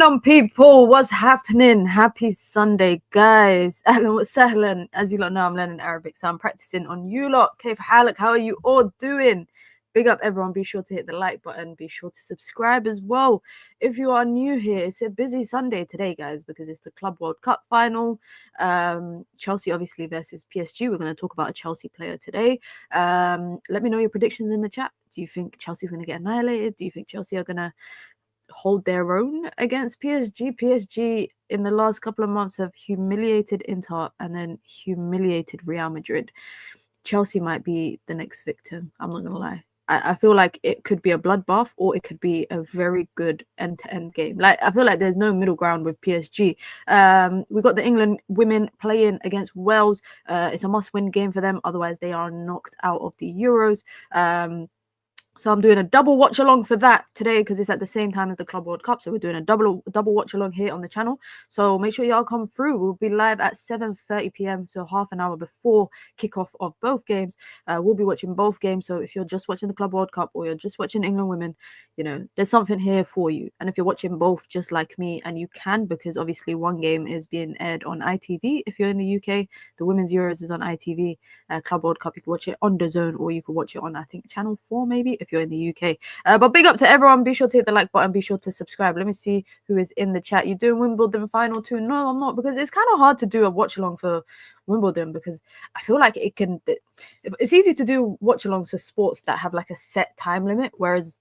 going on, people? What's happening? Happy Sunday, guys. Ahlan wa sahlan. As you lot know, I'm learning Arabic, so I'm practicing on you lot. Kayf halak, how are you all doing? Big up, everyone. Be sure to hit the like button. Be sure to subscribe as well. If you are new here, it's a busy Sunday today, guys, because it's the Club World Cup final. Chelsea, obviously, versus PSG. We're going to talk about a Chelsea player today. Let me know your predictions in the chat. Do you think Chelsea's going to get annihilated? Do you think Chelsea are going to hold their own against PSG? PSG in the last couple of months have humiliated Inter and then humiliated Real Madrid. Chelsea might be the next victim. I'm not going to lie. I feel like it could be a bloodbath or it could be a very good end-to-end game. Like, I feel like there's no middle ground with PSG. We got the England women playing against Wales. It's a must-win game for them. Otherwise, they are knocked out of the Euros. So I'm doing a double watch along for that today because it's at the same time as the Club World Cup. So we're doing a double watch along here on the channel. So make sure y'all come through. We'll be live at 7:30 p.m. So half an hour before kickoff of both games. We'll be watching both games. So if you're just watching the Club World Cup or you're just watching England women, you know, there's something here for you. And if you're watching both just like me, and you can, because obviously one game is being aired on ITV. If you're in the UK, the Women's Euros is on ITV. Club World Cup, you can watch it on DAZN or you can watch it on, I think, Channel 4 maybe, if you're in the UK. But big up to everyone. Be sure to hit the like button. Be sure to subscribe. Let me see who is in the chat. You doing Wimbledon final too? No, I'm not, because it's kind of hard to do a watch along for Wimbledon, because I feel like it's easy to do watch alongs for sports that have like a set time limit, whereas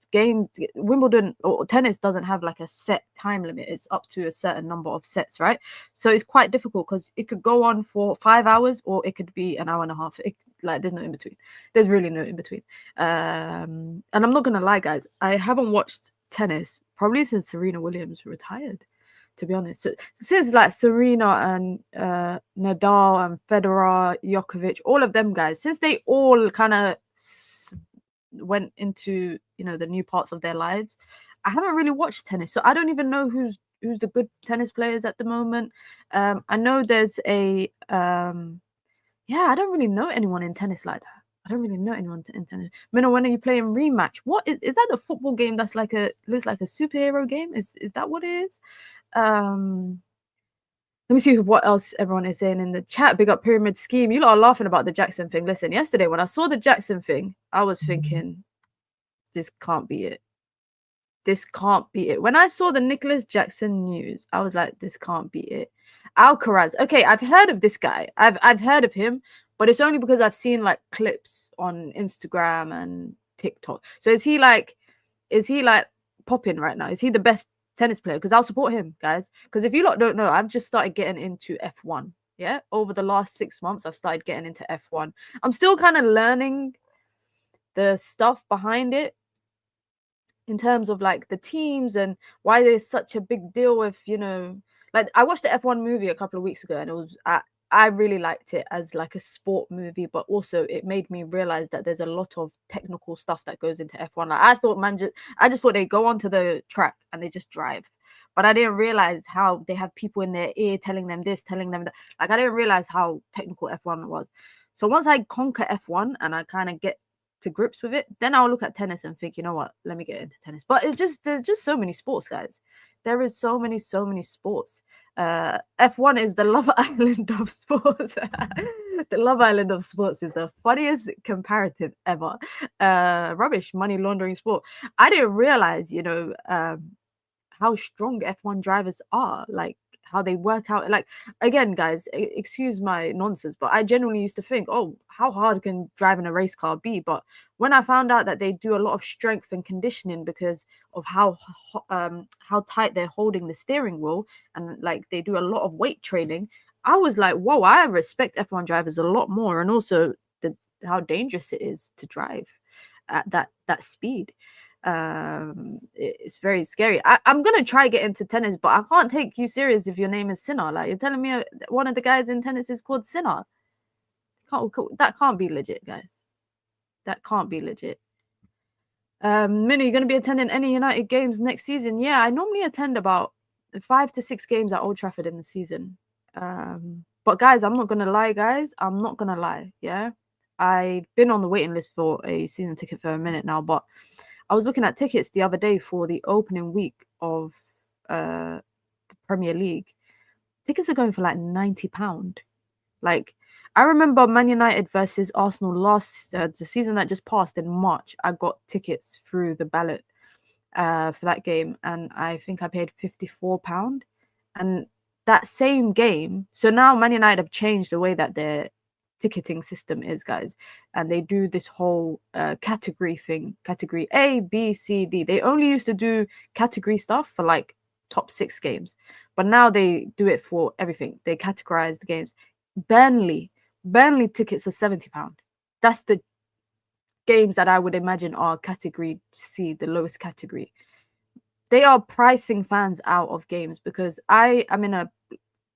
Wimbledon or tennis doesn't have like a set time limit. It's up to a certain number of sets, right? So it's quite difficult because it could go on for 5 hours or it could be an hour and a half. There's no in between. There's really no in between. And I'm not gonna lie, guys, I haven't watched tennis probably since Serena Williams retired, to be honest. So since like Serena and Nadal and Federer, Djokovic, all of them guys, since they all kind of went into, you know, the new parts of their lives, I haven't really watched tennis. So I don't even know who's the good tennis players at the moment. I know there's a I don't really know anyone in tennis like that. I don't really know anyone in tennis. Minna, when are you playing Rematch? What is that? The football game that's like looks like a superhero game? Is that what it is? Let me see what else everyone is saying in the chat. Big up Pyramid Scheme. You lot are laughing about the Jackson thing. Listen, yesterday when I saw the Jackson thing, I was thinking, this can't be it. This can't be it. When I saw the Nicholas Jackson news, I was like, this can't be it. Alcaraz. Okay, I've heard of this guy. I've heard of him, but it's only because I've seen like clips on Instagram and TikTok. So is he like popping right now? Is he the best tennis player? Because I'll support him, guys. Because if you lot don't know, I've just started getting into F1. Yeah, over the last 6 months, I've started getting into F1. I'm still kind of learning the stuff behind it, in terms of like the teams and why there's such a big deal with, you know, like I watched the F1 movie a couple of weeks ago, and it was I really liked it as like a sport movie, but also it made me realize that there's a lot of technical stuff that goes into F1. Like I just thought they go onto the track and they just drive, but I didn't realize how they have people in their ear telling them this, telling them that. Like I didn't realize how technical F1 was. So once I conquer F1 and I kind of get to grips with it, then I'll look at tennis and think, you know what, let me get into tennis. But there's just so many sports, guys. There is so many sports. F1 is the Love Island of sports. The Love Island of sports is the funniest comparative ever. Rubbish money laundering sport. I didn't realize, you know, how strong F1 drivers are, like how they work out. Like, again, guys, excuse my nonsense, but I genuinely used to think, oh, how hard can driving a race car be? But when I found out that they do a lot of strength and conditioning because of how tight they're holding the steering wheel, and like they do a lot of weight training, I was like, whoa, I respect F1 drivers a lot more, and also how dangerous it is to drive at that speed. It's very scary. I'm gonna try get into tennis, but I can't take you serious if your name is Sinner. Like, you're telling me one of the guys in tennis is called Sinner. That can't be legit, guys. That can't be legit. Minnie, you're gonna be attending any United games next season? Yeah, I normally attend about 5 to 6 games at Old Trafford in the season. But guys, I'm not gonna lie, guys. I'm not gonna lie. Yeah, I've been on the waiting list for a season ticket for a minute now, but I was looking at tickets the other day for the opening week of Premier League, tickets are going for like £90. Like, I remember Man United versus Arsenal the season that just passed in March. I got tickets through the ballot for that game, and I think I paid £54. And that same game, so now Man United have changed the way that their ticketing system is, guys, and they do this whole category thing, category A, B, C, D. They only used to do category stuff for like top 6 games, but now they do it for everything. They categorize the games. Burnley tickets are £70. That's the games that I would imagine are category C, the lowest category. They are pricing fans out of games because I am in a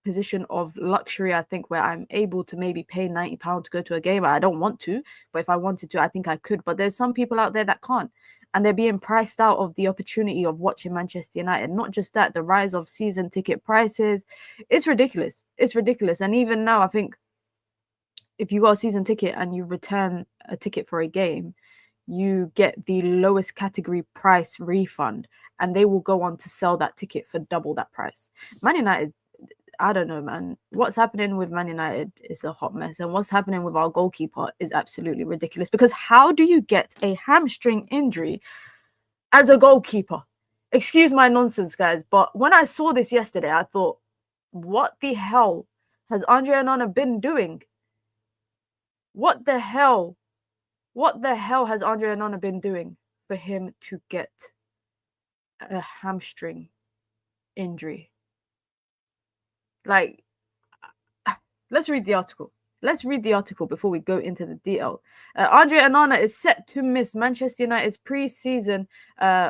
position of luxury, I think, where I'm able to maybe pay £90 to go to a game. I don't want to, but if I wanted to, I think I could. But there's some people out there that can't, and they're being priced out of the opportunity of watching Manchester United. Not just that, the rise of season ticket prices, it's ridiculous. It's ridiculous. And even now, I think if you got a season ticket and you return a ticket for a game, you get the lowest category price refund, and they will go on to sell that ticket for double that price. Man United, I don't know, man. What's happening with Man United is a hot mess. And what's happening with our goalkeeper is absolutely ridiculous. Because how do you get a hamstring injury as a goalkeeper? Excuse my nonsense, guys. But when I saw this yesterday, I thought, what the hell has Andre Onana been doing? What the hell has Andre Onana been doing for him to get a hamstring injury? Like, let's read the article. Let's read the article before we go into the detail. Andre Onana is set to miss Manchester United's pre-season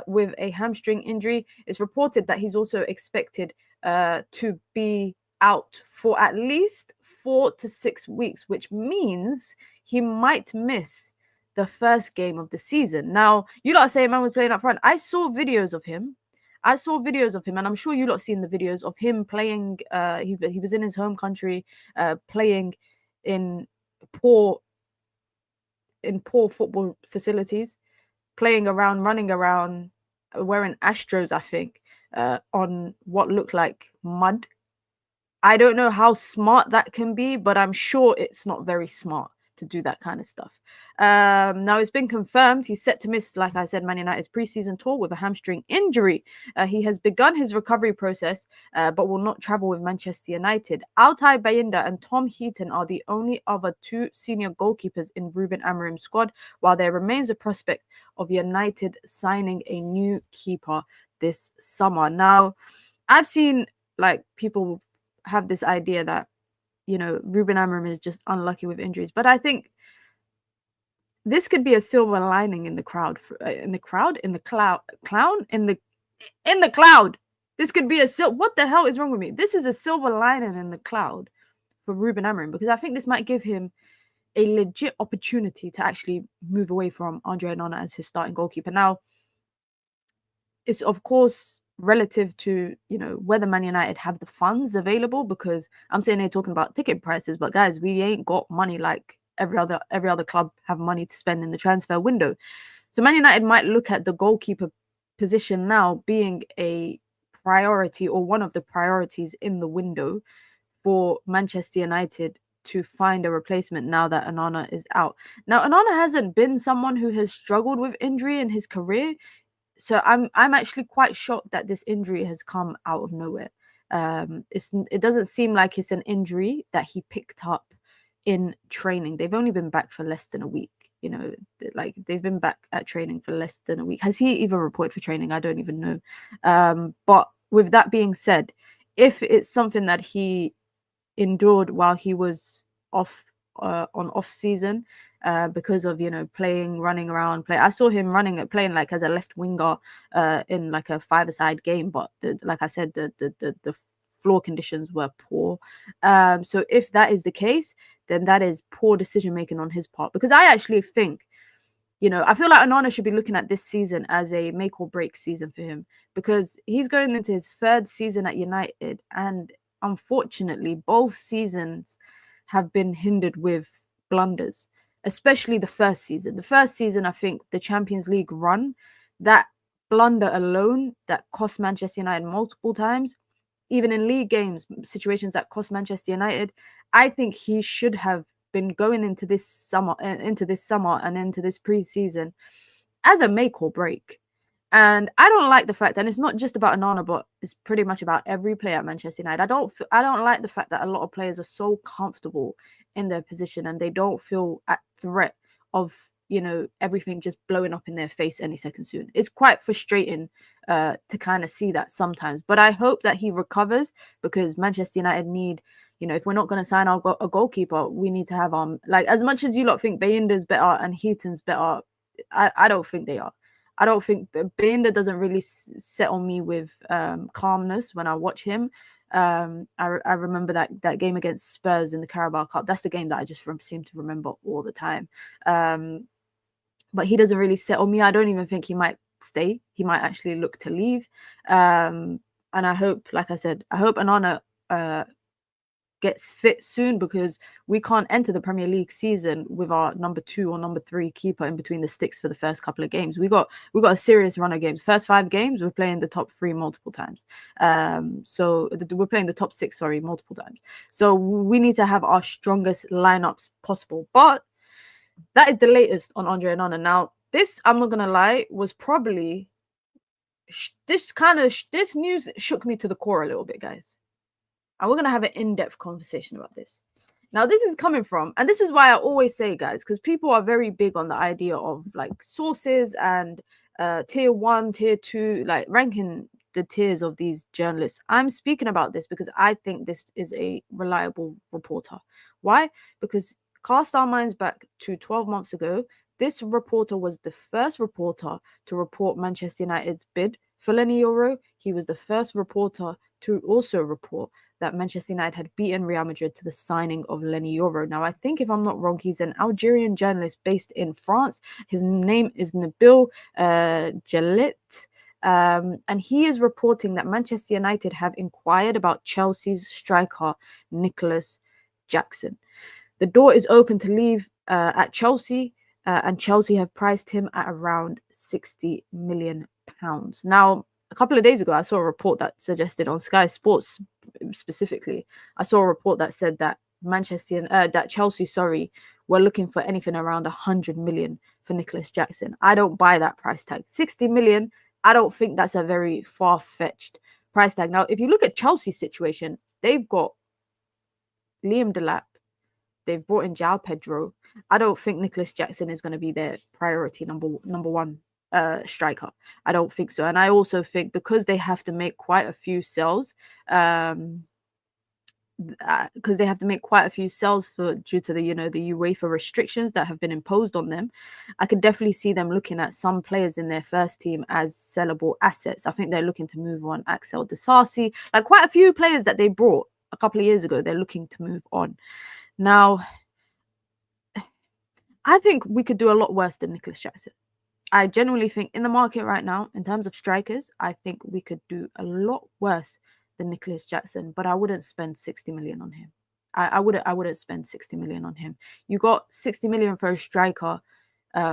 with a hamstring injury. It's reported that he's also expected to be out for at least 4 to 6 weeks, which means he might miss the first game of the season. Now, you lot are saying man was playing up front. I saw videos of him, and I'm sure you lot seen the videos of him playing. He was in his home country, playing in poor football facilities, playing around, running around, wearing Astros, I think, on what looked like mud. I don't know how smart that can be, but I'm sure it's not very smart to do that kind of stuff. Now it's been confirmed he's set to miss, like I said, Man United's preseason tour with a hamstring injury. He has begun his recovery process, but will not travel with Manchester United. Altay Bayinda and Tom Heaton are the only other 2 senior goalkeepers in Ruben Amorim's squad, while there remains a prospect of United signing a new keeper this summer. Now, I've seen like people have this idea that, you know, Ruben Amorim is just unlucky with injuries, but I think this could be a silver lining in the cloud. This could be what the hell is wrong with me? This is a silver lining in the cloud for Ruben Amorim, because I think this might give him a legit opportunity to actually move away from Andre Onana as his starting goalkeeper. Now, it's of course relative to, you know, whether Man United have the funds available, because I'm sitting here talking about ticket prices, but guys, we ain't got money like every other club have money to spend in the transfer window. So Man United might look at the goalkeeper position now being a priority, or one of the priorities in the window for Manchester United to find a replacement now that Onana is out. Now, Onana hasn't been someone who has struggled with injury in his career. So I'm actually quite shocked that this injury has come out of nowhere. It doesn't seem like it's an injury that he picked up in training. They've only been back for less than a week. You know, like they've been back at training for less than a week. Has he even reported for training? I don't even know. But with that being said, if it's something that he endured while he was off on off season, because of, you know, running around. I saw him playing like as a left winger in like a 5-a-side game, but like I said, the floor conditions were poor. So if that is the case, then that is poor decision making on his part, because I actually think, you know, I feel like Onana should be looking at this season as a make or break season for him, because he's going into his 3rd season at United, and unfortunately both seasons have been hindered with blunders, especially the first season. The first season, I think the Champions League run, that blunder alone that cost Manchester United multiple times, even in league games, situations that cost Manchester United, I think he should have been going into this summer and into this pre-season as a make or break. And I don't like the fact, and it's not just about Onana, but it's pretty much about every player at Manchester United. I don't like the fact that a lot of players are so comfortable in their position and they don't feel at threat of, you know, everything just blowing up in their face any second soon. It's quite frustrating to kind of see that sometimes. But I hope that he recovers, because Manchester United need, you know, if we're not going to sign a goalkeeper, we need to have like, as much as you lot think Bayinder's better and Heaton's better, I don't think they are. I don't think Binder doesn't really settle me with calmness when I watch him. I remember that game against Spurs in the Carabao Cup. That's the game that I just seem to remember all the time. But he doesn't really settle me. I don't even think he might stay. He might actually look to leave. And I hope, like I said, I hope Onana gets fit soon, because we can't enter the Premier League season with our number 2 or number 3 keeper in between the sticks for the first couple of games. We got a serious run of games. First 5 games, we're playing the top 3 multiple times. So we're playing the top 6, multiple times. So we need to have our strongest lineups possible. But that is the latest on Andre Onana. Now, this, I'm not gonna lie, was probably this news shook me to the core a little bit, guys. And we're going to have an in-depth conversation about this. Now, this is coming from, and this is why I always say, guys, because people are very big on the idea of like sources and tier 1, tier 2, like ranking the tiers of these journalists. I'm speaking about this because I think this is a reliable reporter. Why? Because cast our minds back to 12 months ago, this reporter was the first reporter to report Manchester United's bid for Lenny Yoro. He was the first reporter to also report that Manchester United had beaten Real Madrid to the signing of Lenny Yoro. Now, I think, if I'm not wrong, he's an Algerian journalist based in France. His name is Nabil Jalit. And he is reporting that Manchester United have inquired about Chelsea's striker, Nicholas Jackson. The door is open to leave at Chelsea, and Chelsea have priced him at around £60 million. Now, a couple of days ago, I saw a report that suggested on Sky Sports specifically, I saw a report that said that Chelsea, were looking for anything around 100 million for Nicholas Jackson. I don't buy that price tag. 60 million, I don't think that's a very far-fetched price tag. Now, if you look at Chelsea's situation, they've got Liam Delap, they've brought in João Pedro. I don't think Nicholas Jackson is going to be their priority number one striker. I don't think so. And I also think, because they have to make quite a few sales, due to the UEFA restrictions that have been imposed on them, I could definitely see them looking at some players in their first team as sellable assets. I think they're looking to move on Axel Disasi, like quite a few players that they brought a couple of years ago. They're looking to move on. Now, I think we could do a lot worse than Nicholas Jackson. I genuinely think, in the market right now, in terms of strikers, I think we could do a lot worse than Nicholas Jackson, but I wouldn't spend 60 million on him. I wouldn't spend 60 million on him. You got 60 million for a striker,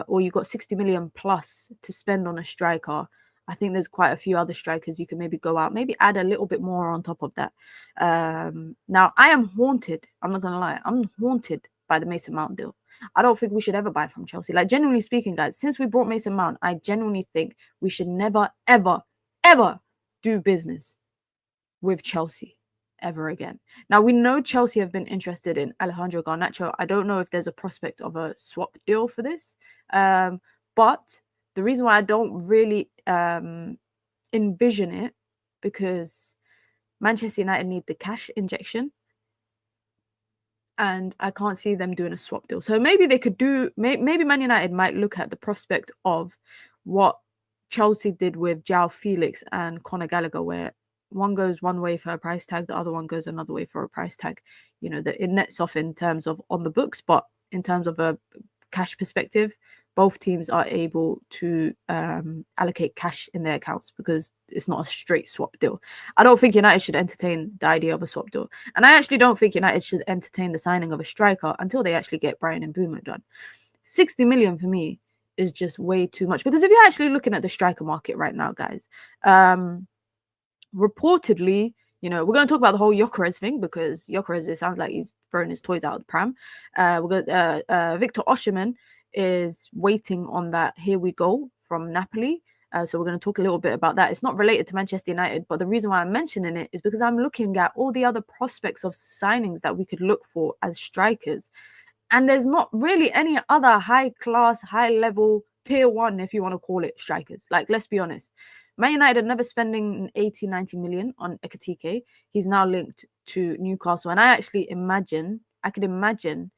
or you got 60 million plus to spend on a striker. I think there's quite a few other strikers you can maybe go out, maybe add a little bit more on top of that. Now, I am haunted. I'm not going to lie. I'm haunted by the Mason Mount deal. I don't think we should ever buy from Chelsea. Like, genuinely speaking, guys, since we brought Mason Mount, I genuinely think we should never, ever, ever do business with Chelsea ever again. Now, we know Chelsea have been interested in Alejandro Garnacho. I don't know if there's a prospect of a swap deal for this. But the reason why I don't really envision it, because Manchester United need the cash injection, and I can't see them doing a swap deal. So maybe they could do, maybe Man United might look at the prospect of what Chelsea did with João Felix and Conor Gallagher, where one goes one way for a price tag, the other one goes another way for a price tag. You know, that it nets off in terms of on the books, but in terms of a cash perspective, both teams are able to allocate cash in their accounts, because it's not a straight swap deal. I don't think United should entertain the idea of a swap deal. And I actually don't think United should entertain the signing of a striker until they actually get Brian Mbeumo done. 60 million for me is just way too much, because if you're actually looking at the striker market right now, guys, reportedly, You know, we're going to talk about the whole Gyokeres thing because Gyokeres, it sounds like he's throwing his toys out of the pram. Victor Osimhen is waiting on that "here we go" from Napoli. So we're going to talk a little bit about that. It's not related to Manchester United, but the reason why I'm mentioning it is because I'm looking at all the other prospects of signings that we could look for as strikers. And there's not really any other high-class, high-level, tier one, if you want to call it, strikers. Like, let's be honest. Man United are never spending 80, 90 million on Ekitike. He's now linked to Newcastle. And I could imagine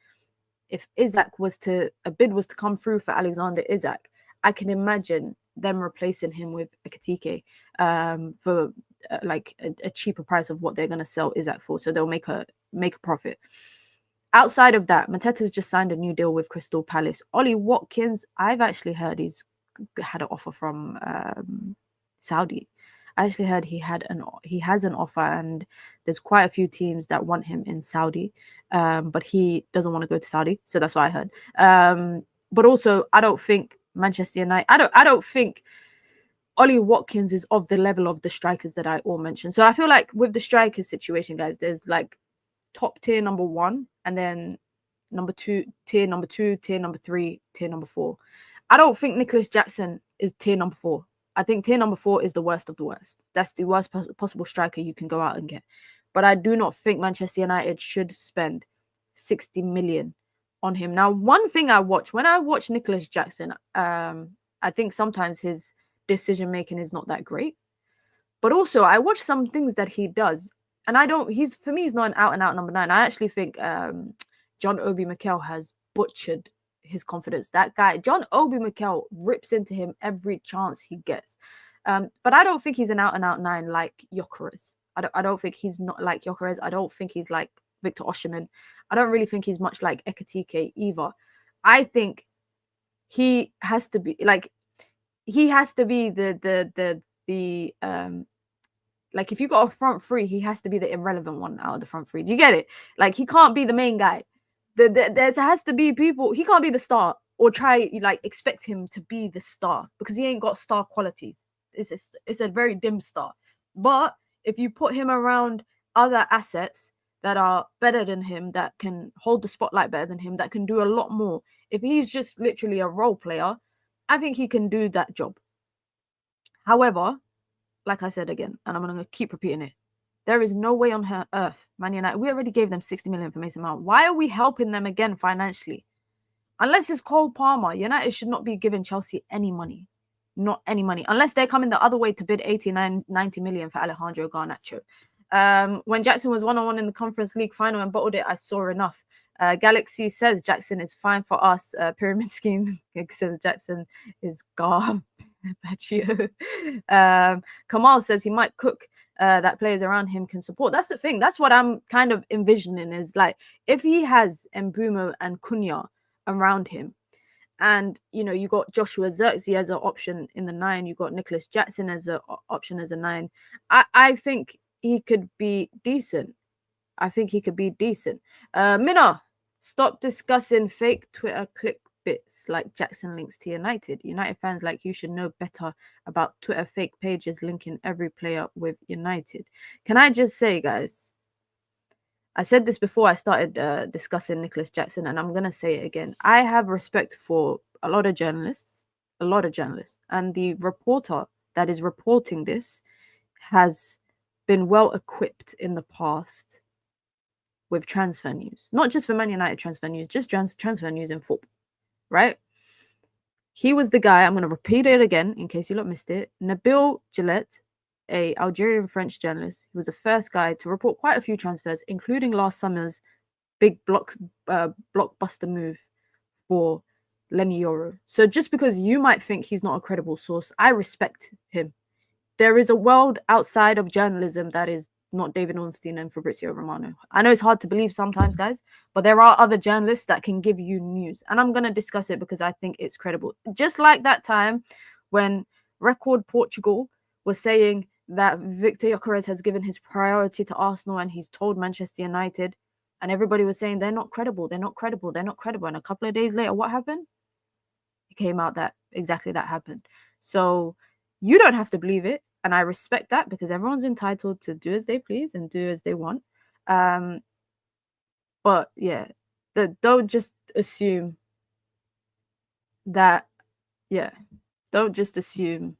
if a bid was to come through for Alexander Isak, I can imagine them replacing him with Ekitike for like a cheaper price of what they're going to sell Isak for. So they'll make a profit. Outside of that, Mateta's just signed a new deal with Crystal Palace. Ollie Watkins, I've actually heard he's had an offer from Saudi. I actually heard he has an offer, and there's quite a few teams that want him in Saudi, but he doesn't want to go to Saudi, so that's what I heard. But also, I don't think Manchester United. I don't think Ollie Watkins is of the level of the strikers that I all mentioned. So I feel like with the strikers situation, guys, there's like top tier number 1, and then tier number 2, tier number 3, tier number 4. I don't think Nicholas Jackson is tier number 4. I think tier number 4 is the worst of the worst. That's the worst possible striker you can go out and get. But I do not think Manchester United should spend 60 million on him. Now, one thing when I watch Nicholas Jackson, I think sometimes his decision making is not that great. But also, I watch some things that he does, and for me, he's not an out-and-out number 9. I actually think John Obi Mikel has butchered his confidence. That guy, John Obi Mikel, rips into him every chance he gets. But I don't think he's an out-and-out 9 like Gyokeres. I don't think he's not like Gyokeres. I don't think he's like Victor Osimhen. I don't really think he's much like Ekitike either. I think he has to be like, like, if you got a front three, he has to be the irrelevant one out of the front three. Do you get it? Like, he can't be the main guy. There has to be people. He can't be the star or try like expect him to be the star because he ain't got star qualities. It's a very dim star. But if you put him around other assets that are better than him, that can hold the spotlight better than him, that can do a lot more. If he's just literally a role player, I think he can do that job. However, like I said again, and I'm going to keep repeating it, there is no way on earth, Man United, we already gave them 60 million for Mason Mount. Why are we helping them again financially? Unless it's Cole Palmer, United should not be giving Chelsea any money. Not any money. Unless they're coming the other way to bid 89, 90 million for Alejandro Garnacho. When Jackson was 1-on-1 in the Conference League final and bottled it, I saw enough. Galaxy says Jackson is fine for us. Pyramid scheme says Jackson is garbage. Kamal says he might cook, that players around him can support. That's the thing. That's what I'm kind of envisioning, is like, if he has Mbeumo and Cunha around him, and you got Joshua Zirkzee as an option in the 9, you got Nicholas Jackson as an option as a 9, I think he could be decent. Minna, stop discussing fake Twitter clickbits like Jackson links to United. United fans like you should know better about Twitter fake pages linking every player with United. Can I just say, guys, I said this before I started discussing Nicholas Jackson, and I'm going to say it again. I have respect for a lot of journalists, and the reporter that is reporting this has been well equipped in the past with transfer news, not just for Man United transfer news, just transfer news in football, right? He was the guy, I'm going to repeat it again in case you lot missed it, Nabil Gillette, a Algerian French journalist. He was the first guy to report quite a few transfers, including last summer's big blockbuster move for Lenny Yoro. So just because you might think he's not a credible source, I respect him. There is a world outside of journalism that is not David Ornstein and Fabrizio Romano. I know it's hard to believe sometimes, guys, but there are other journalists that can give you news. And I'm going to discuss it because I think it's credible. Just like that time when Record Portugal was saying that Victor Gyokeres has given his priority to Arsenal and he's told Manchester United, and everybody was saying they're not credible. And a couple of days later, what happened? It came out that exactly that happened. So you don't have to believe it. and I respect that because everyone's entitled to do as they please and do as they want. But yeah, don't just assume that. Yeah, don't just assume,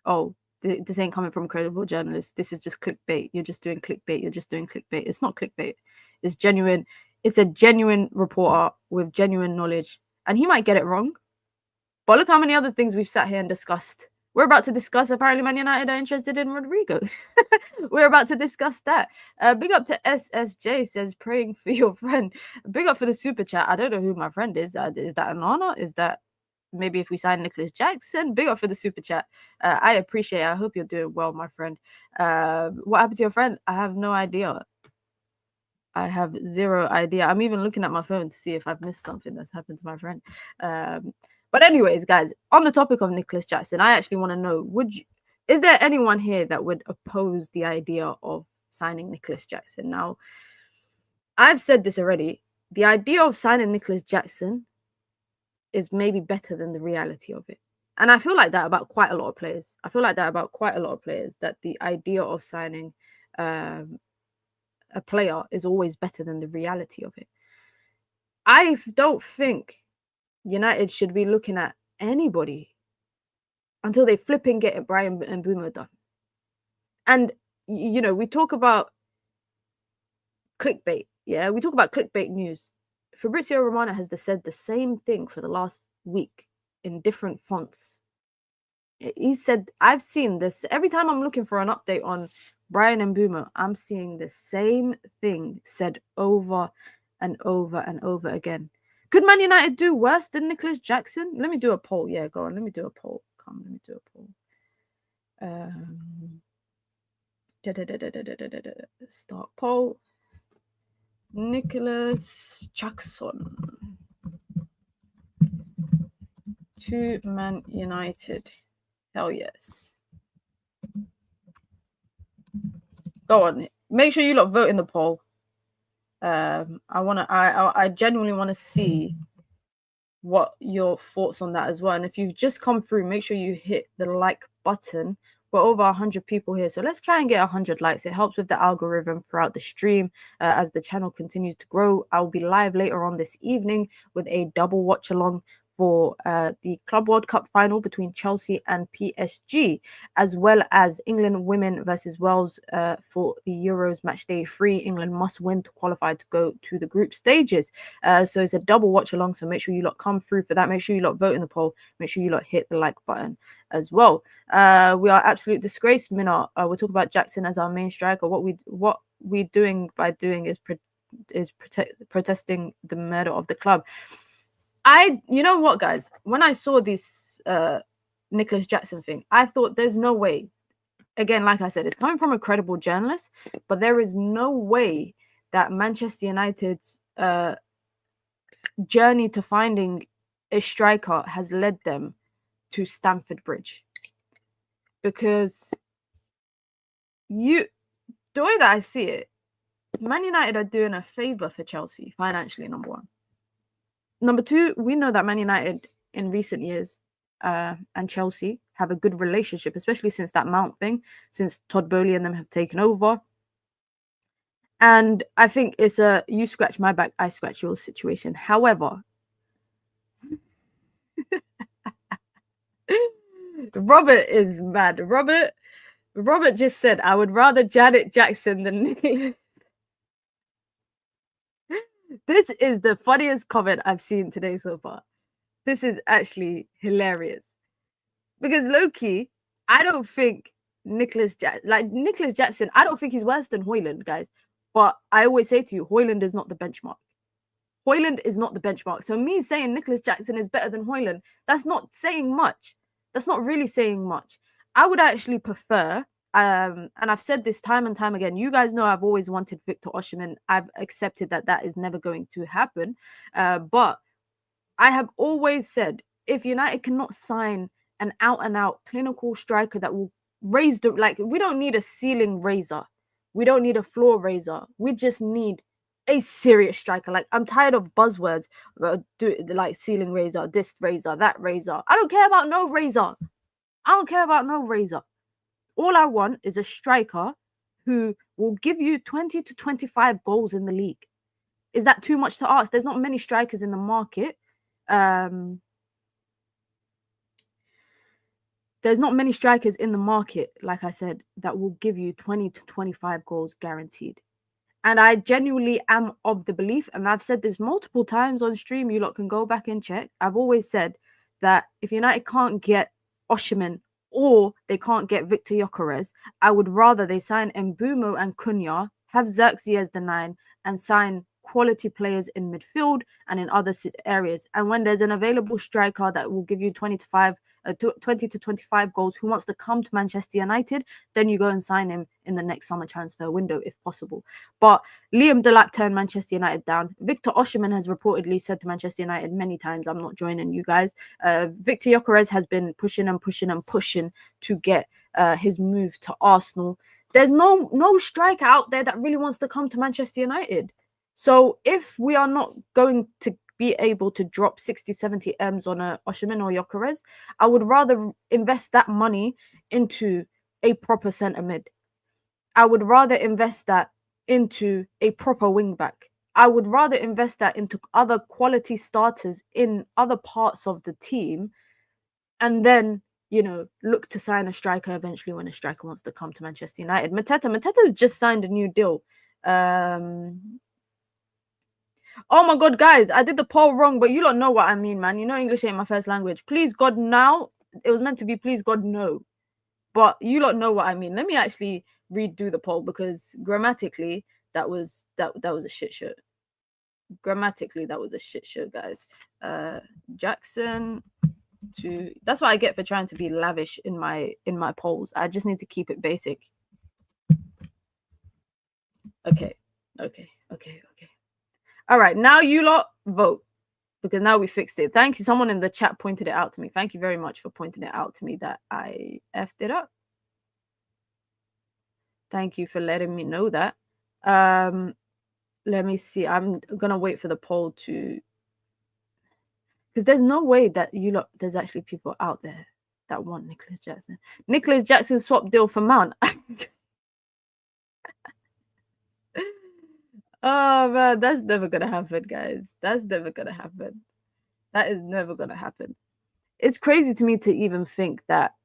oh, this ain't coming from a credible journalist. This is just clickbait. You're just doing clickbait. You're just doing clickbait. It's not clickbait. It's genuine. It's a genuine reporter with genuine knowledge. And he might get it wrong. But look how many other things we've sat here and discussed. We're about to discuss, apparently Man United are interested in Rodrigo. We're about to discuss that. Big up to SSJ, says, praying for your friend. Big up for the super chat. I don't know who my friend is. Is that Onana? Is that maybe if we sign Nicholas Jackson? Big up for the super chat. I appreciate it. I hope you're doing well, my friend. What happened to your friend? I have no idea. I have zero idea. I'm even looking at my phone to see if I've missed something that's happened to my friend. But anyways, guys, on the topic of Nicholas Jackson, I actually want to know, is there anyone here that would oppose the idea of signing Nicholas Jackson? Now, I've said this already. The idea of signing Nicholas Jackson is maybe better than the reality of it. And I feel like that about quite a lot of players. That the idea of signing a player is always better than the reality of it. I don't think United should be looking at anybody until they flipping get Brian Mbeumo done. And, you know, we talk about clickbait. Yeah, we talk about clickbait news. Fabrizio Romano has said the same thing for the last week in different fonts. He said, I've seen this. Every time I'm looking for an update on Brian Mbeumo, I'm seeing the same thing said over and over and over again. Could Man United do worse than Nicholas Jackson? Let me do a poll. Yeah, go on. Let me do a poll. Come, let me do a poll. Start poll. Nicholas Jackson to Man United. Hell yes. Go on. Make sure you lot vote in the poll. I genuinely want to see what your thoughts on that as well. And if you've just come through, make sure you hit the like button. We're over 100 people here, so let's try and get 100 likes. It helps with the algorithm throughout the stream as the channel continues to grow. I'll be live later on this evening with a double watch along for the Club World Cup final between Chelsea and PSG, as well as England women versus Wales for the Euros match day 3. England must win to qualify to go to the group stages. So it's a double watch along. So make sure you lot come through for that. Make sure you lot vote in the poll. Make sure you lot hit the like button as well. We are absolute disgrace, Mina. We'll talk about Jackson as our main striker. What we doing by doing is protesting the murder of the club. You know what, guys? When I saw this Nicholas Jackson thing, I thought there's no way. Again, like I said, it's coming from a credible journalist, but there is no way that Manchester United's journey to finding a striker has led them to Stamford Bridge. Because the way that I see it, Man United are doing a favour for Chelsea financially, number one. Number two, we know that Man United in recent years and Chelsea have a good relationship, especially since that Mount thing, since Todd Bowley and them have taken over. And I think it's a you scratch my back, I scratch yours situation. However, Robert is mad. Robert just said, I would rather Janet Jackson than Nicholas. This is the funniest comment I've seen today so far. This is actually hilarious. Because low-key, I don't think Nicholas Jackson, I don't think he's worse than Højlund, guys. But I always say to you, Højlund is not the benchmark. Højlund is not the benchmark. So me saying Nicholas Jackson is better than Højlund, that's not saying much. That's not really saying much. I would actually prefer, and I've said this time and time again, you guys know I've always wanted Victor Osimhen. I've accepted that is never going to happen. But I have always said, if United cannot sign an out-and-out clinical striker that will raise the, we don't need a ceiling raiser. We don't need a floor raiser. We just need a serious striker. I'm tired of buzzwords, like ceiling raiser, this raiser, that raiser. I don't care about no raiser. All I want is a striker who will give you 20 to 25 goals in the league. Is that too much to ask? There's not many strikers in the market. There's not many strikers in the market, like I said, that will give you 20 to 25 goals guaranteed. And I genuinely am of the belief, and I've said this multiple times on stream, you lot can go back and check. I've always said that if United can't get Osimhen or they can't get Victor Gyokeres, I would rather they sign Mbeumo and Cunha, have Xerxes as the 9, and sign quality players in midfield and in other areas. And when there's an available striker that will give you 20 to 25 goals who wants to come to Manchester United, then you go and sign him in the next summer transfer window if possible. But Liam Delap turned Manchester United down. Victor Osimhen has reportedly said to Manchester United many times, I'm not joining you guys. Victor Gyokeres has been pushing to get his move to Arsenal. There's no striker out there that really wants to come to Manchester United. So if we are not going to be able to drop 60, 70 M's on a Osimhen or Gyokeres, I would rather invest that money into a proper centre mid. I would rather invest that into a proper wing back. I would rather invest that into other quality starters in other parts of the team, and then, you know, look to sign a striker eventually when a striker wants to come to Manchester United. Mateta's just signed a new deal. Oh my God, guys, I did the poll wrong, but you don't know what I mean, man. You know English ain't my first language. Please, God, now. It was meant to be please, God, no. But you don't know what I mean. Let me actually redo the poll because grammatically, that was a shit show. Grammatically, that was a shit show, guys. Jackson to... That's what I get for trying to be lavish in my polls. I just need to keep it basic. Okay. All right, now you lot vote because now we fixed it. Thank you. Someone in the chat pointed it out to me. Thank you very much for pointing it out to me that I effed it up. Thank you for letting me know that. Let me see. I'm going to wait for the poll to... Because there's no way that you lot... There's actually people out there that want Nicholas Jackson. Nicholas Jackson swap deal for Mount. Oh man, that's never gonna happen, guys. That's never gonna happen. That is never gonna happen. It's crazy to me to even think that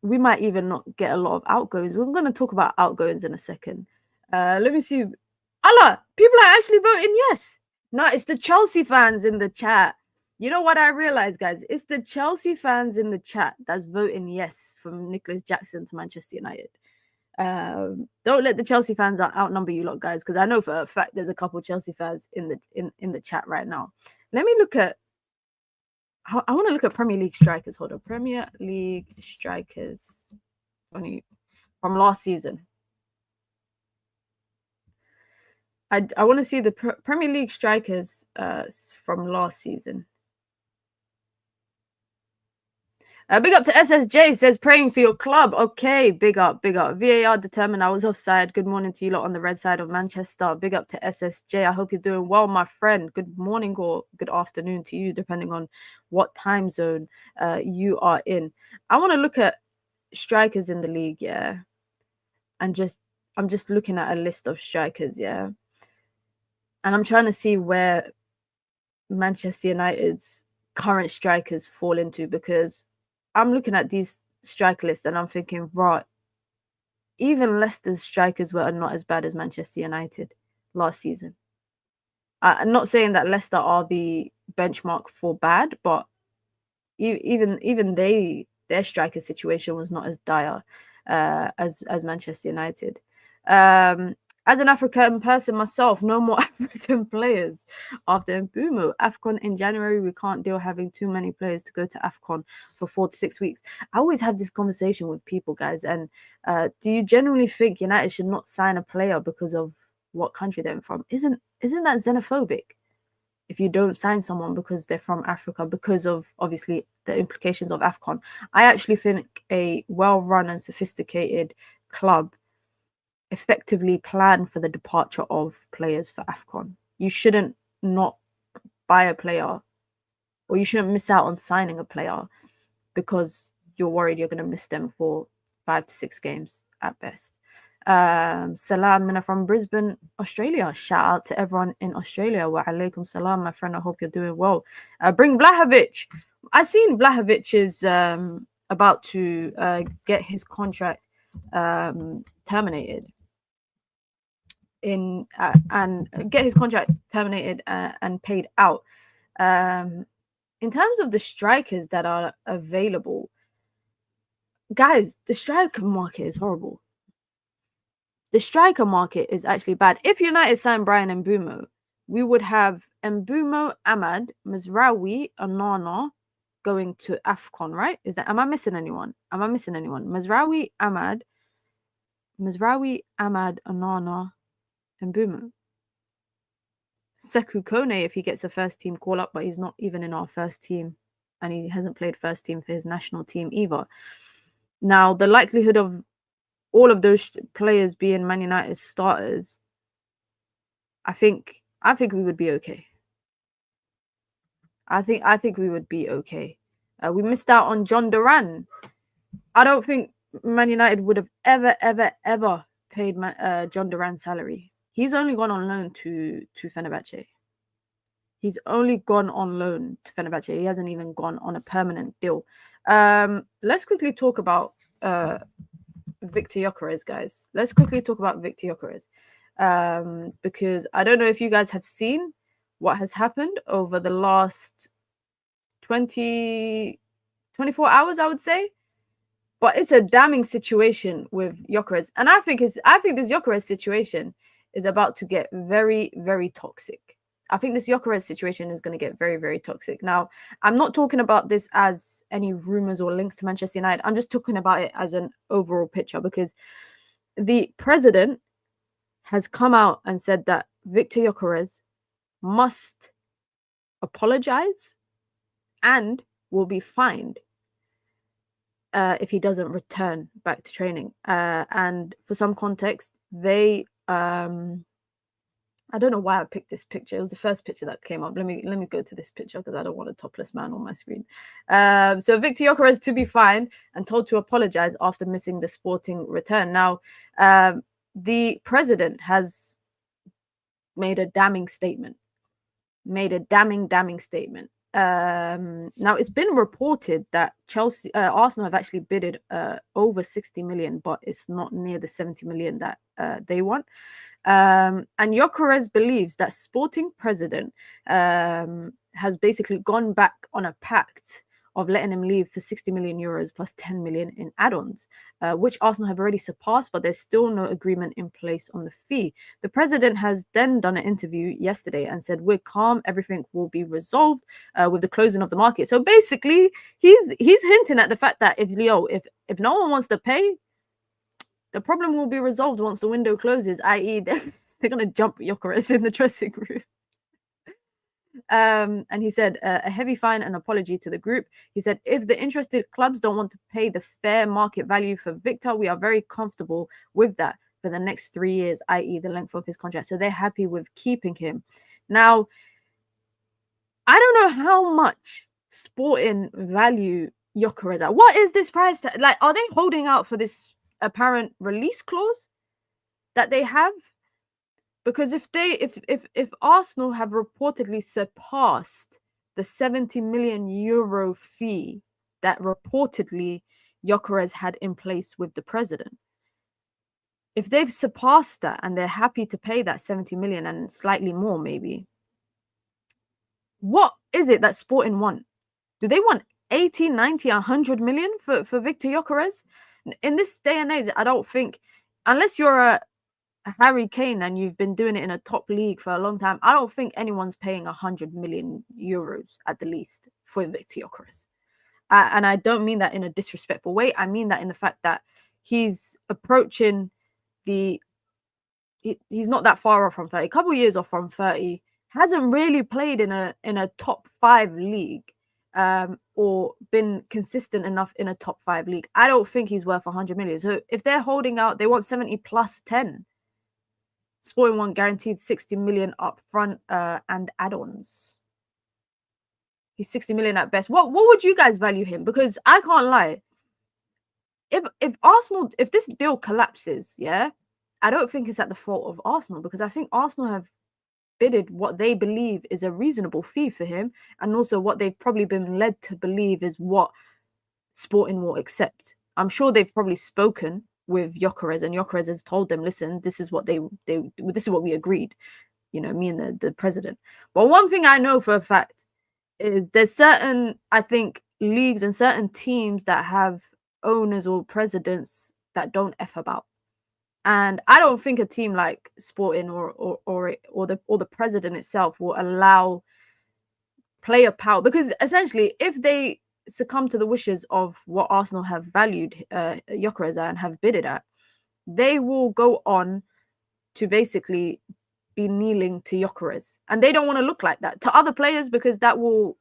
we might even not get a lot of outgoings. We're gonna talk about outgoings in a second. Let me see. Allah, people are actually voting yes. No, it's the Chelsea fans in the chat. You know what I realized, guys? It's the Chelsea fans in the chat that's voting yes from Nicholas Jackson to Manchester United. Don't let the Chelsea fans outnumber you lot, guys, because I know for a fact there's a couple Chelsea fans in the chat right now. Let me look at... I want to look at Premier League strikers. Hold on. Premier League strikers from last season. I want to see the Premier League strikers from last season. Big up to SSJ, says praying for your club. Okay, big up. VAR determined I was offside. Good morning to you lot on the red side of Manchester. Big up to SSJ. I hope you're doing well, my friend. Good morning or good afternoon to you, depending on what time zone you are in. I want to look at strikers in the league, yeah. And I'm just looking at a list of strikers, yeah. And I'm trying to see where Manchester United's current strikers fall into, because I'm looking at these striker lists and I'm thinking, right, even Leicester's strikers were not as bad as Manchester United last season. I'm not saying that Leicester are the benchmark for bad, but even their striker situation was not as dire as Manchester United. As an African person myself, no more African players after Mbeumo. AFCON in January, we can't deal having too many players to go to AFCON for 4 to 6 weeks. I always have this conversation with people, guys. And do you genuinely think United should not sign a player because of what country they're from? Isn't that xenophobic? If you don't sign someone because they're from Africa, because of obviously the implications of AFCON. I actually think a well-run and sophisticated club effectively plan for the departure of players for AFCON. You shouldn't not buy a player, or you shouldn't miss out on signing a player because you're worried you're going to miss them for 5 to 6 games at best. Salam Mina from Brisbane, Australia. Shout out to everyone in Australia. Wa alaikum salam, my friend. I hope you're doing well. Bring Vlahovic. I've seen Vlahovic is about to get his contract terminated and get his contract terminated and paid out. In terms of the strikers that are available, guys, the striker market is horrible. The striker market is actually bad. If United signed Brian Mbeumo, we would have Mbeumo, Ahmad, Mazraoui, Onana going to AFCON, right? Am I missing anyone? Mazraoui, Ahmad, Onana, Mbeumo. Sekou Kone, if he gets a first team call up, but he's not even in our first team, and he hasn't played first team for his national team either. Now, the likelihood of all of those players being Man United starters, I think we would be okay. I think we would be okay. We missed out on John Duran. I don't think Man United would have ever paid John Duran's salary. He's only gone on loan to Fenerbahce. He's only gone on loan to Fenerbahce. He hasn't even gone on a permanent deal. Let's quickly talk about Victor Gyokeres, guys. Let's quickly talk about Victor Gyokeres. Because I don't know if you guys have seen what has happened over the last 24 hours, I would say. But it's a damning situation with Gyokeres. And I think this Gyokeres situation is about to get very, very toxic. I think this Gyokeres situation is going to get very, very toxic. Now, I'm not talking about this as any rumors or links to Manchester United. I'm just talking about it as an overall picture, because the president has come out and said that Victor Gyokeres must apologize and will be fined if he doesn't return back to training. And for some context, they I don't know why I picked this picture. It was the first picture that came up. Let me go to this picture because I don't want a topless man on my screen. So Victor Gyokeres to be fined and told to apologize after missing the Sporting return. Now, the president has made a damning statement. Damning statement. Now, it's been reported that Arsenal have actually bidded over 60 million, but it's not near the 70 million that they want. And Gyokeres believes that Sporting president has basically gone back on a pact of letting him leave for 60 million euros plus 10 million in add-ons, which Arsenal have already surpassed, but there's still no agreement in place on the fee. The president has then done an interview yesterday and said, "We're calm, everything will be resolved with the closing of the market." So basically, he's hinting at the fact that if no one wants to pay, the problem will be resolved once the window closes, i.e. they're going to jump Gyokeres in the dressing room. And he said a heavy fine and apology to the group. He said, if the interested clubs don't want to pay the fair market value for Victor, we are very comfortable with that for the next 3 years, i.e. the length of his contract. So they're happy with keeping him. Now, I don't know how much Sporting value Gyokeres at. What is this price tag? Like, are they holding out for this apparent release clause that they have? Because if Arsenal have reportedly surpassed the 70 million euro fee that reportedly Gyokeres had in place with the president, if they've surpassed that and they're happy to pay that 70 million and slightly more maybe, what is it that Sporting want? Do they want 80, 90, 100 million for Victor Gyokeres? In this day and age, I don't think, unless you're a Harry Kane and you've been doing it in a top league for a long time, I don't think anyone's paying 100 million euros at the least for Victor Gyokeres. And I don't mean that in a disrespectful way. I mean that in the fact that he's approaching he's not that far off from 30, a couple of years off from 30, hasn't really played in a top 5 league. Or been consistent enough in a top 5 league. I don't think he's worth 100 million. So if they're holding out, they want 70 plus 10. Sporting want guaranteed 60 million up front and add-ons. He's 60 million at best. What would you guys value him? Because I can't lie. if Arsenal, if this deal collapses, yeah, I don't think it's at the fault of Arsenal, because I think Arsenal have bidded what they believe is a reasonable fee for him, and also what they've probably been led to believe is what Sporting will accept. I'm sure they've probably spoken with Gyokeres, and Gyokeres has told them, listen, this is what this is what we agreed, you know, me and the president. But one thing I know for a fact is there's certain, I think, leagues and certain teams that have owners or presidents that don't F about. And I don't think a team like Sporting or the president itself will allow player power, because essentially if they succumb to the wishes of what Arsenal have valued Gyokeres and have bidded at, they will go on to basically be kneeling to Gyokeres, and they don't want to look like that to other players, because that will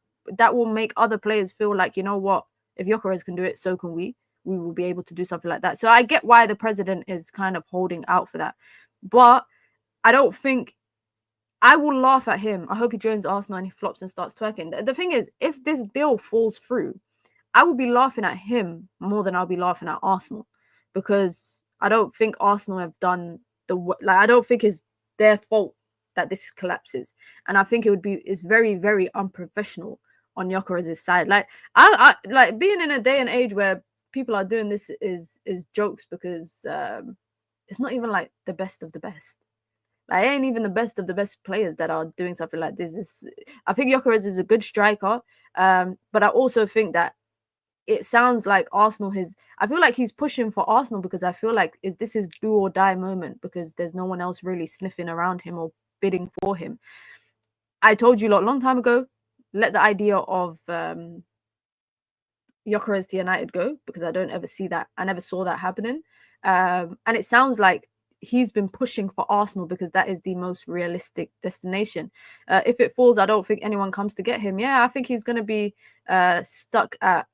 make other players feel like, you know what, if Gyokeres can do it, so can we. We will be able to do something like that. So I get why the president is kind of holding out for that, but I don't think, I will laugh at him. I hope he joins Arsenal and he flops and starts twerking. The thing is, if this deal falls through, I will be laughing at him more than I'll be laughing at Arsenal, because I don't think Arsenal have done I don't think it's their fault that this collapses, and I think it's very, very unprofessional on Gyokeres' side. Like I like being in a day and age where people are doing this is jokes, because it's not even like the best of the best. Like, it ain't even the best of the best players that are doing something like this. I think Gyokeres is a good striker, but I also think that it sounds like Arsenal I feel like he's pushing for Arsenal, because I feel like this is do or die moment, because there's no one else really sniffing around him or bidding for him. I told you a long time ago, let the idea of Gyokeres to United go, because I don't ever see that. I never saw that happening. And it sounds like he's been pushing for Arsenal, because that is the most realistic destination. If it falls, I don't think anyone comes to get him. Yeah, I think he's going to be stuck at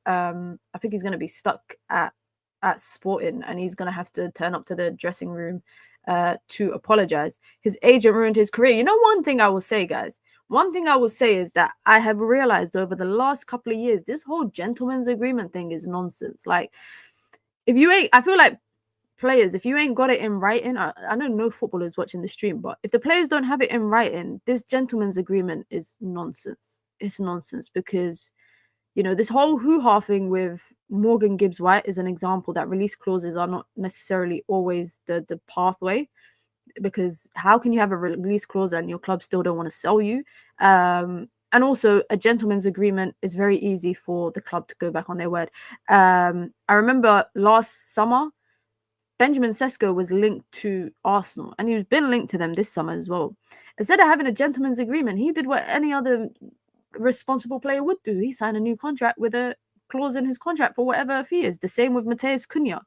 Sporting, and he's going to have to turn up to the dressing room to apologize. His agent ruined his career. You know, one thing I will say, guys, is that I have realized over the last couple of years, this whole gentleman's agreement thing is nonsense. Like, I feel like players, if you ain't got it in writing, I know no footballers watching the stream, but if the players don't have it in writing, this gentleman's agreement is nonsense. It's nonsense, because, you know, this whole hoo-ha thing with Morgan Gibbs-White is an example that release clauses are not necessarily always the pathway, because how can you have a release clause and your club still don't want to sell you? And also, a gentleman's agreement is very easy for the club to go back on their word. I remember last summer, Benjamin Sesko was linked to Arsenal, and he's been linked to them this summer as well. Instead of having a gentleman's agreement, he did what any other responsible player would do. He signed a new contract with a clause in his contract for whatever fee is. The same with Matheus Cunha.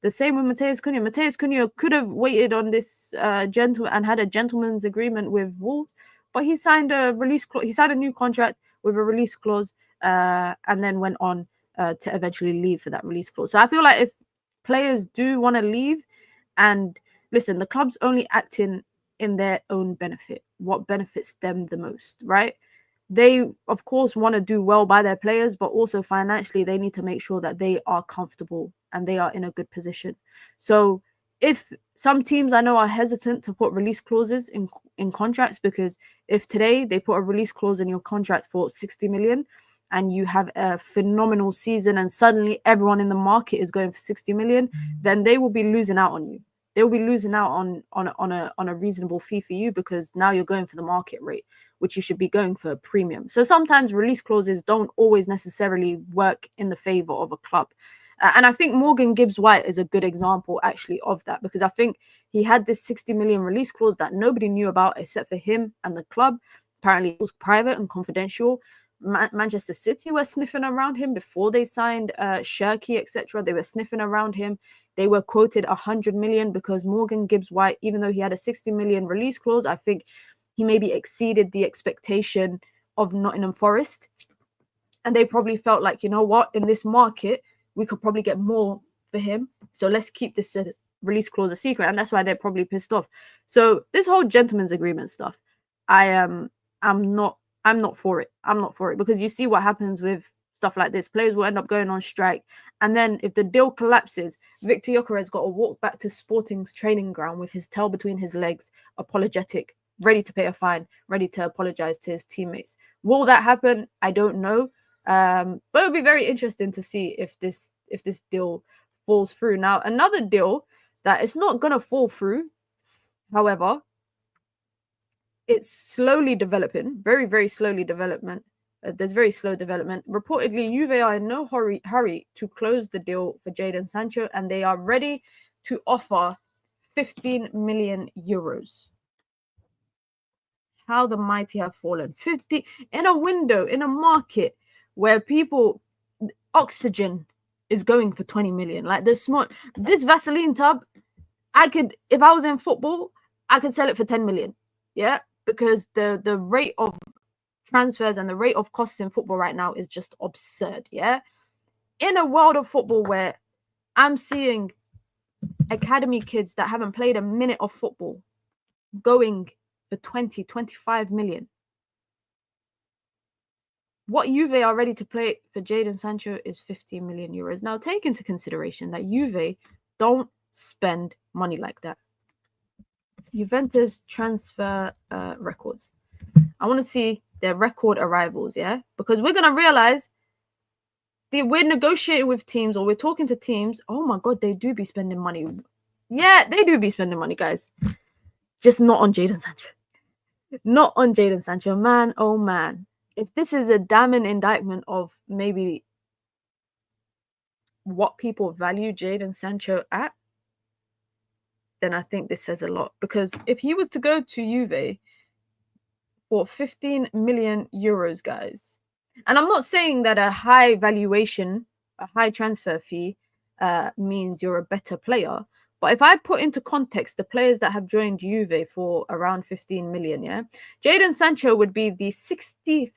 Matheus Cunha could have waited on this and had a gentleman's agreement with Wolves, but he signed a release clause. He signed a new contract with a release clause, and then went on to eventually leave for that release clause. So I feel like if players do want to leave, and listen, the club's only acting in their own benefit, what benefits them the most, right? They, of course, want to do well by their players, but also financially, they need to make sure that they are comfortable and they are in a good position. So if some teams I know are hesitant to put release clauses in contracts, because if today they put a release clause in your contracts for 60 million, and you have a phenomenal season and suddenly everyone in the market is going for 60 million, then they will be losing out on you. They will be losing out on a reasonable fee for you, because now you're going for the market rate, which you should be going for a premium. So sometimes release clauses don't always necessarily work in the favor of a club. And I think Morgan Gibbs-White is a good example actually of that, because I think he had this 60 million release clause that nobody knew about except for him and the club. Apparently it was private and confidential. Manchester City were sniffing around him before they signed Shirky, etc. They were sniffing around him. They were quoted 100 million, because Morgan Gibbs-White, even though he had a 60 million release clause, I think he maybe exceeded the expectation of Nottingham Forest. And they probably felt like, you know what, in this market, we could probably get more for him. So let's keep this release clause a secret. And that's why they're probably pissed off. So this whole gentleman's agreement stuff, I'm not for it. I'm not for it, because you see what happens with stuff like this. Players will end up going on strike. And then if the deal collapses, Victor Gyokeres got to walk back to Sporting's training ground with his tail between his legs, apologetic, ready to pay a fine, ready to apologize to his teammates. Will that happen? I don't know. But it'll be very interesting to see if this deal falls through. Now, another deal that it's not going to fall through, however, it's slowly developing, very, very slowly development. There's very slow development. Reportedly, Juve are in no hurry to close the deal for Jadon Sancho, and they are ready to offer 15 million euros. How the mighty have fallen. 50 in a window, in a market where people, oxygen is going for 20 million. Like this Vaseline tub, I could, if I was in football, I could sell it for 10 million. Yeah, because the rate of transfers and the rate of costs in football right now is just absurd. Yeah, in a world of football where I'm seeing academy kids that haven't played a minute of football going for 20, 25 million. What Juve are ready to play for Jadon Sancho is 15 million euros. Now, take into consideration that Juve don't spend money like that. Juventus transfer records. I want to see their record arrivals, yeah? Because we're going to realize we're negotiating with teams or we're talking to teams. Oh my God, they do be spending money. Yeah, they do be spending money, guys. Just not on Jadon Sancho. Not on Jadon Sancho. Man, oh man. If this is a damning indictment of maybe what people value Jadon Sancho at, then I think this says a lot. Because if he was to go to Juve for 15 million euros, guys, and I'm not saying that a high valuation, a high transfer fee means you're a better player. But if I put into context the players that have joined Juve for around 15 million, yeah, Jadon Sancho would be the 64th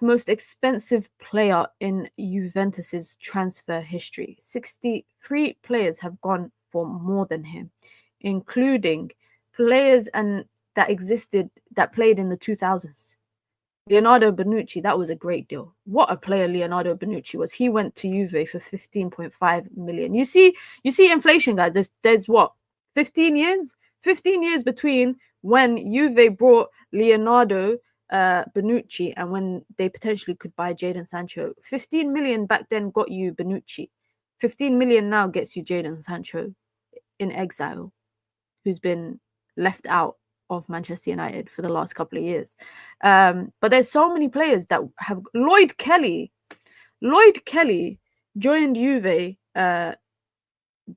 most expensive player in Juventus's transfer history. 63 players have gone for more than him, including players that played in the 2000s. Leonardo Bonucci, that was a great deal. What a player Leonardo Bonucci was. He went to Juve for 15.5 million. You see inflation, guys. There's what? 15 years? 15 years between when Juve brought Leonardo Bonucci and when they potentially could buy Jadon Sancho. 15 million back then got you Bonucci. 15 million now gets you Jadon Sancho in exile, who's been left out of Manchester United for the last couple of years. But there's so many players that have... Lloyd Kelly joined Juve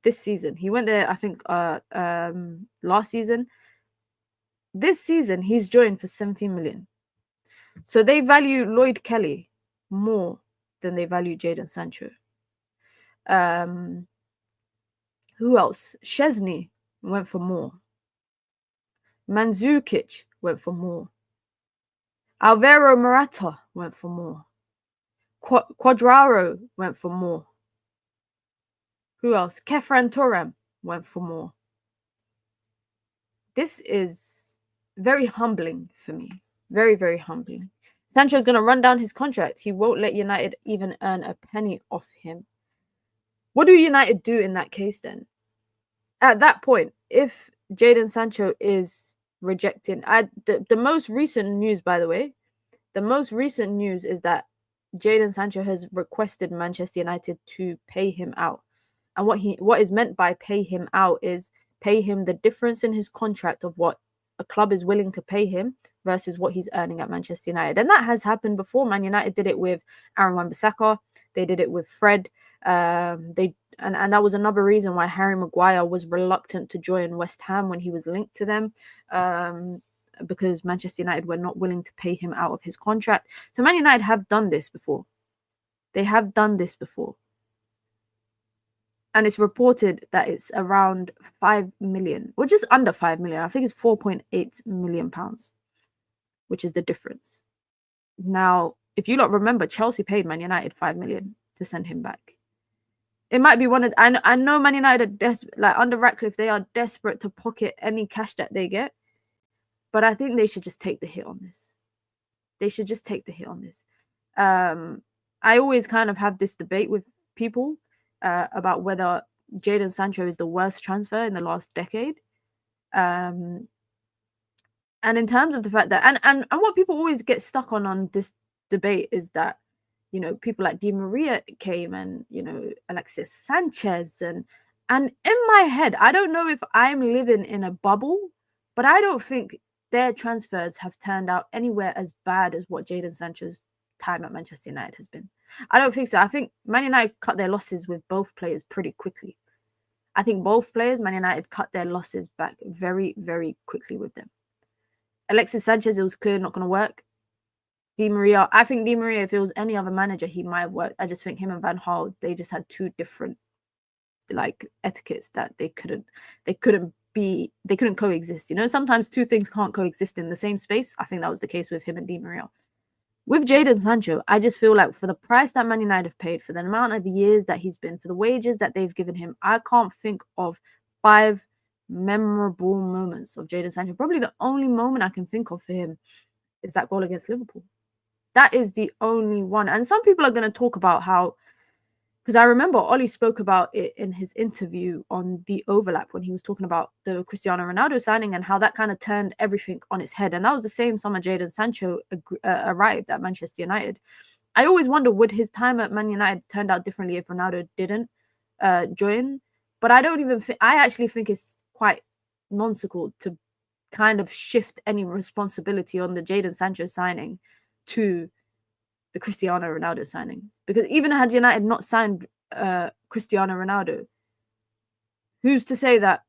this season. He went there, I think, last season. This season, he's joined for 17 million. So they value Lloyd Kelly more than they value Jadon Sancho. Who else? Szczesny went for more. Mandzukic went for more. Alvaro Morata went for more. Quadraro went for more. Who else? Kefran Turam went for more. This is very humbling for me. Very, very humbling. Sancho's going to run down his contract. He won't let United even earn a penny off him. What do United do in that case then? At that point, if Jadon Sancho is rejected, the most recent news, by the way, the most recent news is that Jadon Sancho has requested Manchester United to pay him out. And what is meant by pay him out is pay him the difference in his contract of what a club is willing to pay him versus what he's earning at Manchester United. And that has happened before. Man United did it with Aaron Wan-Bissaka. They did it with Fred. And that was another reason why Harry Maguire was reluctant to join West Ham when he was linked to them, because Manchester United were not willing to pay him out of his contract. So Man United have done this before. They have done this before. And it's reported that it's around 5 million, or just under 5 million. I think it's 4.8 million pounds, which is the difference. Now, if you lot remember, Chelsea paid Man United 5 million to send him back. It might be one of... I know Man United are desperate, like under Ratcliffe, they are desperate to pocket any cash that they get. But I think they should just take the hit on this. they should just take the hit on this. I always kind of have this debate with people about whether Jadon Sancho is the worst transfer in the last decade. And in terms of the fact that, and what people always get stuck on this debate is that, you know, people like Di Maria came and, you know, Alexis Sanchez and in my head, I don't know if I'm living in a bubble, but I don't think their transfers have turned out anywhere as bad as what Jadon Sancho's time at Manchester United has been. I don't think so. I think Man United cut their losses with both players pretty quickly. I think both players, Man United cut their losses back very, very quickly with them. Alexis Sanchez, it was clear not going to work. Di Maria, I think Di Maria, if it was any other manager, he might have worked. I just think him and Van Gaal, they just had two different like etiquettes that they couldn't coexist. You know, sometimes two things can't coexist in the same space. I think that was the case with him and Di Maria. With Jadon Sancho, I just feel like for the price that Man United have paid, for the amount of years that he's been, for the wages that they've given him, I can't think of 5 memorable moments of Jadon Sancho. Probably the only moment I can think of for him is that goal against Liverpool. That is the only one. And some people are going to talk about how, because I remember Ollie spoke about it in his interview on The Overlap when he was talking about the Cristiano Ronaldo signing and how that kind of turned everything on its head. And that was the same summer Jadon Sancho arrived at Manchester United. I always wonder, would his time at Man United turned out differently if Ronaldo didn't join? But I don't even think, I actually think it's quite nonsensical to kind of shift any responsibility on the Jadon Sancho signing to the Cristiano Ronaldo signing. Because even had United not signed Cristiano Ronaldo, who's to say that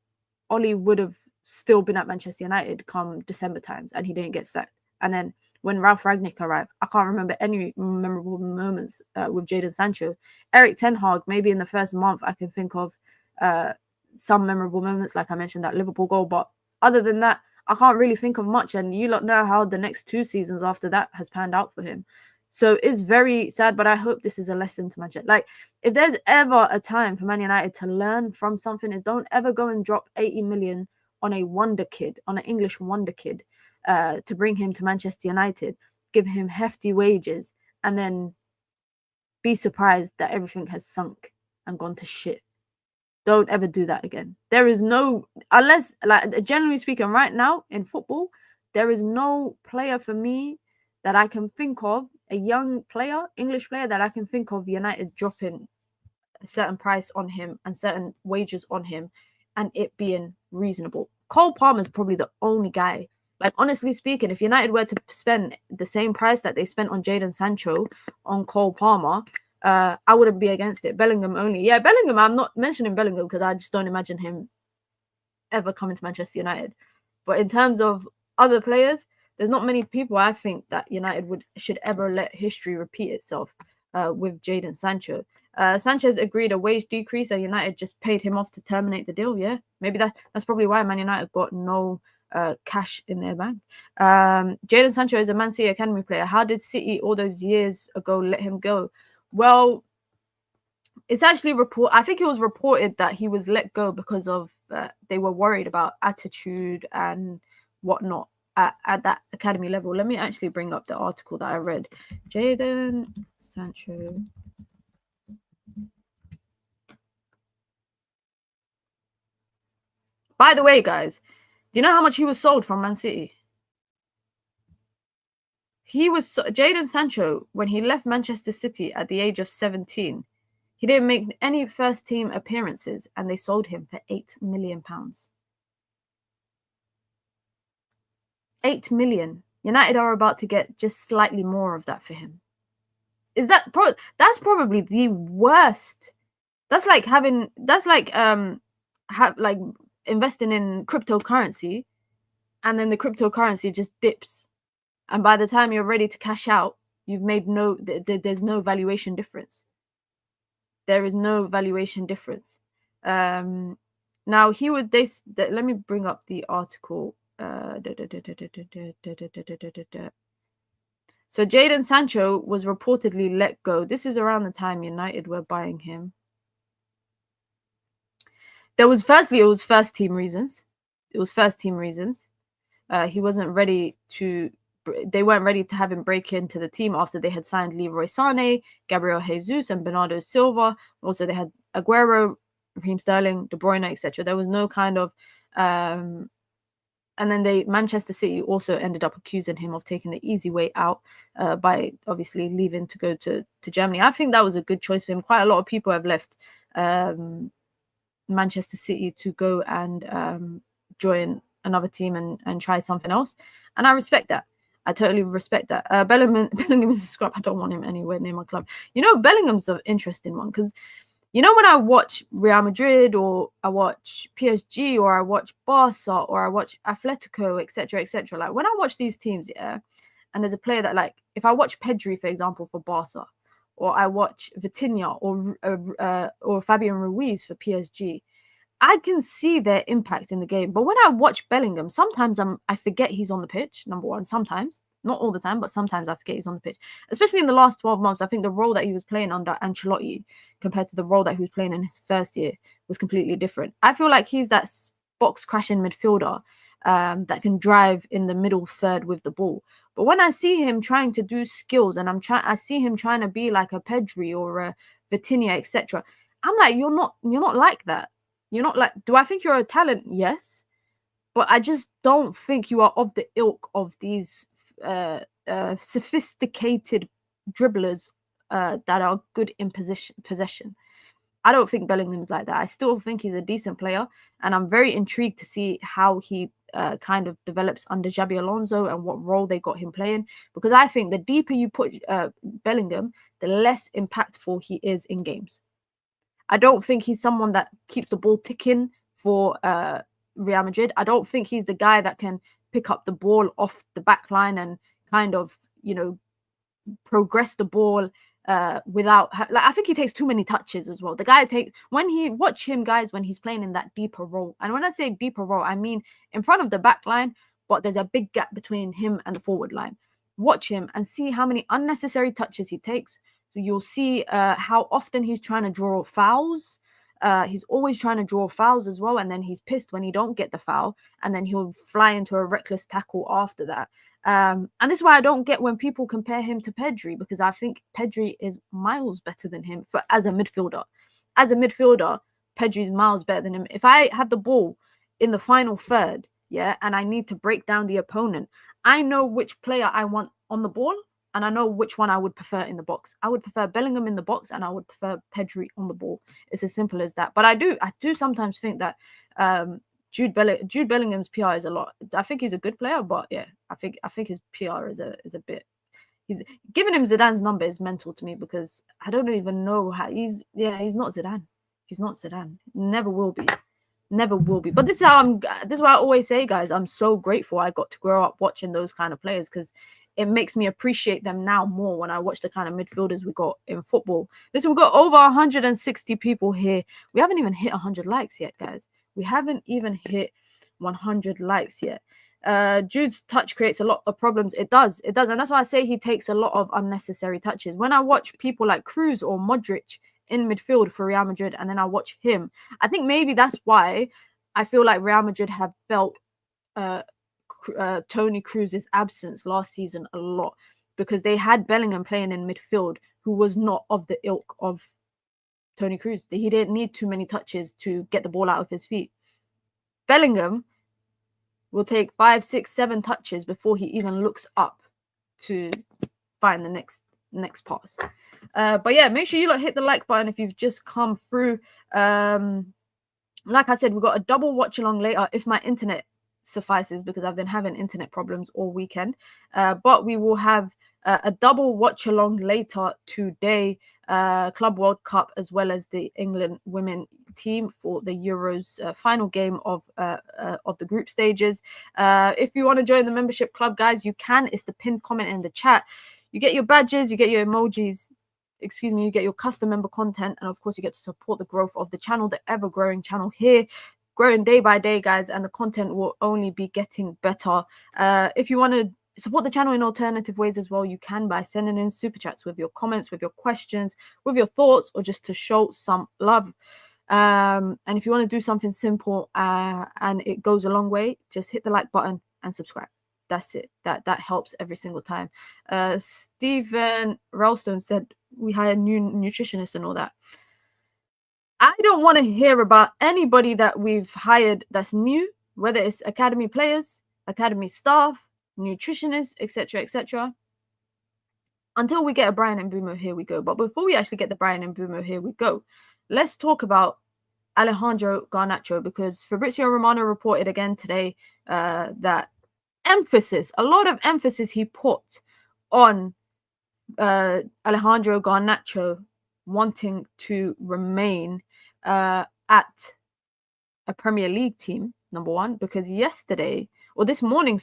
Ollie would have still been at Manchester United come December times and he didn't get sacked? And then when Ralf Rangnick arrived, I can't remember any memorable moments with Jadon Sancho. Erik ten Hag, maybe in the first month, I can think of some memorable moments, like I mentioned, that Liverpool goal. But other than that, I can't really think of much. And you lot know how the next 2 seasons after that has panned out for him. So it's very sad, but I hope this is a lesson to Manchester. Like, if there's ever a time for Man United to learn from something, is don't ever go and drop 80 million on a wonder kid, on an English wonder kid, to bring him to Manchester United, give him hefty wages, and then be surprised that everything has sunk and gone to shit. Don't ever do that again. There is no, unless, like, generally speaking, right now in football, there is no player for me that I can think of, a young player, English player, that I can think of United dropping a certain price on him and certain wages on him and it being reasonable. Cole Palmer is probably the only guy. Like, honestly speaking, if United were to spend the same price that they spent on Jadon Sancho on Cole Palmer, I wouldn't be against it. Bellingham only. Yeah, Bellingham, I'm not mentioning Bellingham because I just don't imagine him ever coming to Manchester United. But in terms of other players, there's not many people I think that United should ever let history repeat itself with Jadon Sancho. Sanchez agreed a wage decrease and United just paid him off to terminate the deal. Yeah, maybe that's probably why Man United got no cash in their bank. Jadon Sancho is a Man City academy player. How did City all those years ago let him go? Well, it's actually I think it was reported that he was let go because of they were worried about attitude and whatnot at that academy level. Let me actually bring up the article that I read. Jadon Sancho. By the way, guys, do you know how much he was sold from Man City? Jadon Sancho, when he left Manchester City at the age of 17, he didn't make any first team appearances and they sold him for £8 million. 8 million. United are about to get just slightly more of that for him. That's probably the worst. That's like investing in cryptocurrency and then the cryptocurrency just dips. And by the time you're ready to cash out, you've made there's no valuation difference. There is no valuation difference. Now let me bring up the article. So Jadon Sancho was reportedly let go. This is around the time United were buying him. It was first team reasons. He wasn't ready to they weren't ready to have him break into the team after they had signed Leroy Sané, Gabriel Jesus, and Bernardo Silva. Also, they had Aguero, Raheem Sterling, De Bruyne, etc. There was no kind of and then Manchester City also ended up accusing him of taking the easy way out by obviously leaving to go to Germany. I think that was a good choice for him. Quite a lot of people have left Manchester City to go and join another team and try something else. And I respect that. I totally respect that. Bellingham is a scrub. I don't want him anywhere near my club. Bellingham's an interesting one because when I watch Real Madrid or I watch PSG or I watch Barca or I watch Atletico, etc., like when I watch these teams, and there's a player that, like, if I watch Pedri, for example, for Barca, or I watch Vitinha or Fabian Ruiz for PSG, I can see their impact in the game. But when I watch Bellingham, sometimes I forget he's on the pitch, number one, sometimes. Not all the time, but sometimes I forget he's on the pitch. Especially in the last 12 months, I think the role that he was playing under Ancelotti compared to the role that he was playing in his first year was completely different. I feel like he's that box-crashing midfielder that can drive in the middle third with the ball. But when I see him trying to do skills and I see him trying to be like a Pedri or a Vitinha, etc., I'm like, you're not like that. You're not like, do I think you're a talent? Yes. But I just don't think you are of the ilk of these sophisticated dribblers that are good in possession. I don't think Bellingham's like that. I still think he's a decent player, and I'm very intrigued to see how he kind of develops under Xabi Alonso and what role they got him playing, because I think the deeper you put Bellingham, the less impactful he is in games. I don't think he's someone that keeps the ball ticking for Real Madrid. I don't think he's the guy that can pick up the ball off the back line and kind of, progress the ball without, like, I think he takes too many touches as well. The guy watch him, guys, when he's playing in that deeper role. And when I say deeper role, I mean in front of the back line, but there's a big gap between him and the forward line. Watch him and see how many unnecessary touches he takes. So you'll see how often he's trying to draw fouls. He's always trying to draw fouls as well, and then he's pissed when he don't get the foul, and then he'll fly into a reckless tackle after that. And this is why I don't get when people compare him to Pedri, because I think Pedri is miles better than him as a midfielder. As a midfielder, Pedri is miles better than him. If I have the ball in the final third, and I need to break down the opponent, I know which player I want on the ball, and I know which one I would prefer in the box. I would prefer Bellingham in the box, and I would prefer Pedri on the ball. It's as simple as that. But I do sometimes think that Jude Bellingham's PR is a lot. I think he's a good player, but yeah, I think his PR is a bit. He's giving him Zidane's number is mental to me, because I don't even know how he's not Zidane. He's not Zidane. Never will be. Never will be. But this is why I always say, guys, I'm so grateful I got to grow up watching those kind of players, because it makes me appreciate them now more when I watch the kind of midfielders we got in football. Listen, we've got over 160 people here. We haven't even hit 100 likes yet, guys. We haven't even hit 100 likes yet. Jude's touch creates a lot of problems. It does. And that's why I say he takes a lot of unnecessary touches. When I watch people like Cruz or Modric in midfield for Real Madrid, and then I watch him, I think maybe that's why I feel like Real Madrid have felt Toni Kroos's absence last season a lot, because they had Bellingham playing in midfield who was not of the ilk of Toni Kroos. He didn't need too many touches to get the ball out of his feet. Bellingham will take 5, 6, 7 touches before he even looks up to find the next pass. But yeah, make sure you hit the like button if you've just come through. Like I said, we've got a double watch along later if my internet suffices, because I've been having internet problems all weekend. But we will have a double watch along later today, Club World Cup, as well as the England women team for the Euros final game of the group stages. If you want to join the membership club, guys, you can. It's the pinned comment in the chat. You get your badges, you get your emojis, you get your custom member content, and of course you get to support the growth of the channel, the ever-growing channel here, growing day by day, guys, and the content will only be getting better. If you want to support the channel in alternative ways as well, you can by sending in super chats with your comments, with your questions, with your thoughts, or just to show some love. And if you want to do something simple and it goes a long way, just hit the like button and subscribe. that's it. That helps every single time. Stephen Ralston said we hired new nutritionists and all that. I don't want to hear about anybody that we've hired that's new, whether it's academy players, academy staff, nutritionists, etc., until we get a Brian and Mbumo, here we go. But before we actually get the Brian and Mbumo, here we go, let's talk about Alejandro Garnacho, because Fabrizio Romano reported again today that a lot of emphasis he put on Alejandro Garnacho wanting to remain at a Premier League team, number one, because this morning,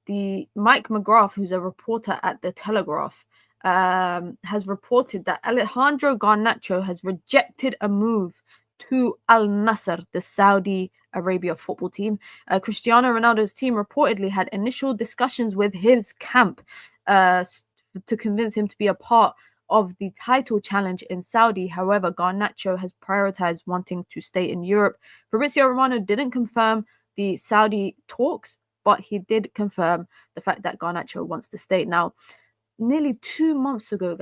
the Mike McGrath, who's a reporter at The Telegraph, has reported that Alejandro Garnacho has rejected a move to Al Nassr, the Saudi Arabia football team. Cristiano Ronaldo's team reportedly had initial discussions with his camp to convince him to be a part of the title challenge in Saudi. However, Garnacho has prioritized wanting to stay in Europe. Fabrizio Romano didn't confirm the Saudi talks, but he did confirm the fact that Garnacho wants to stay. Now, nearly 2 months ago,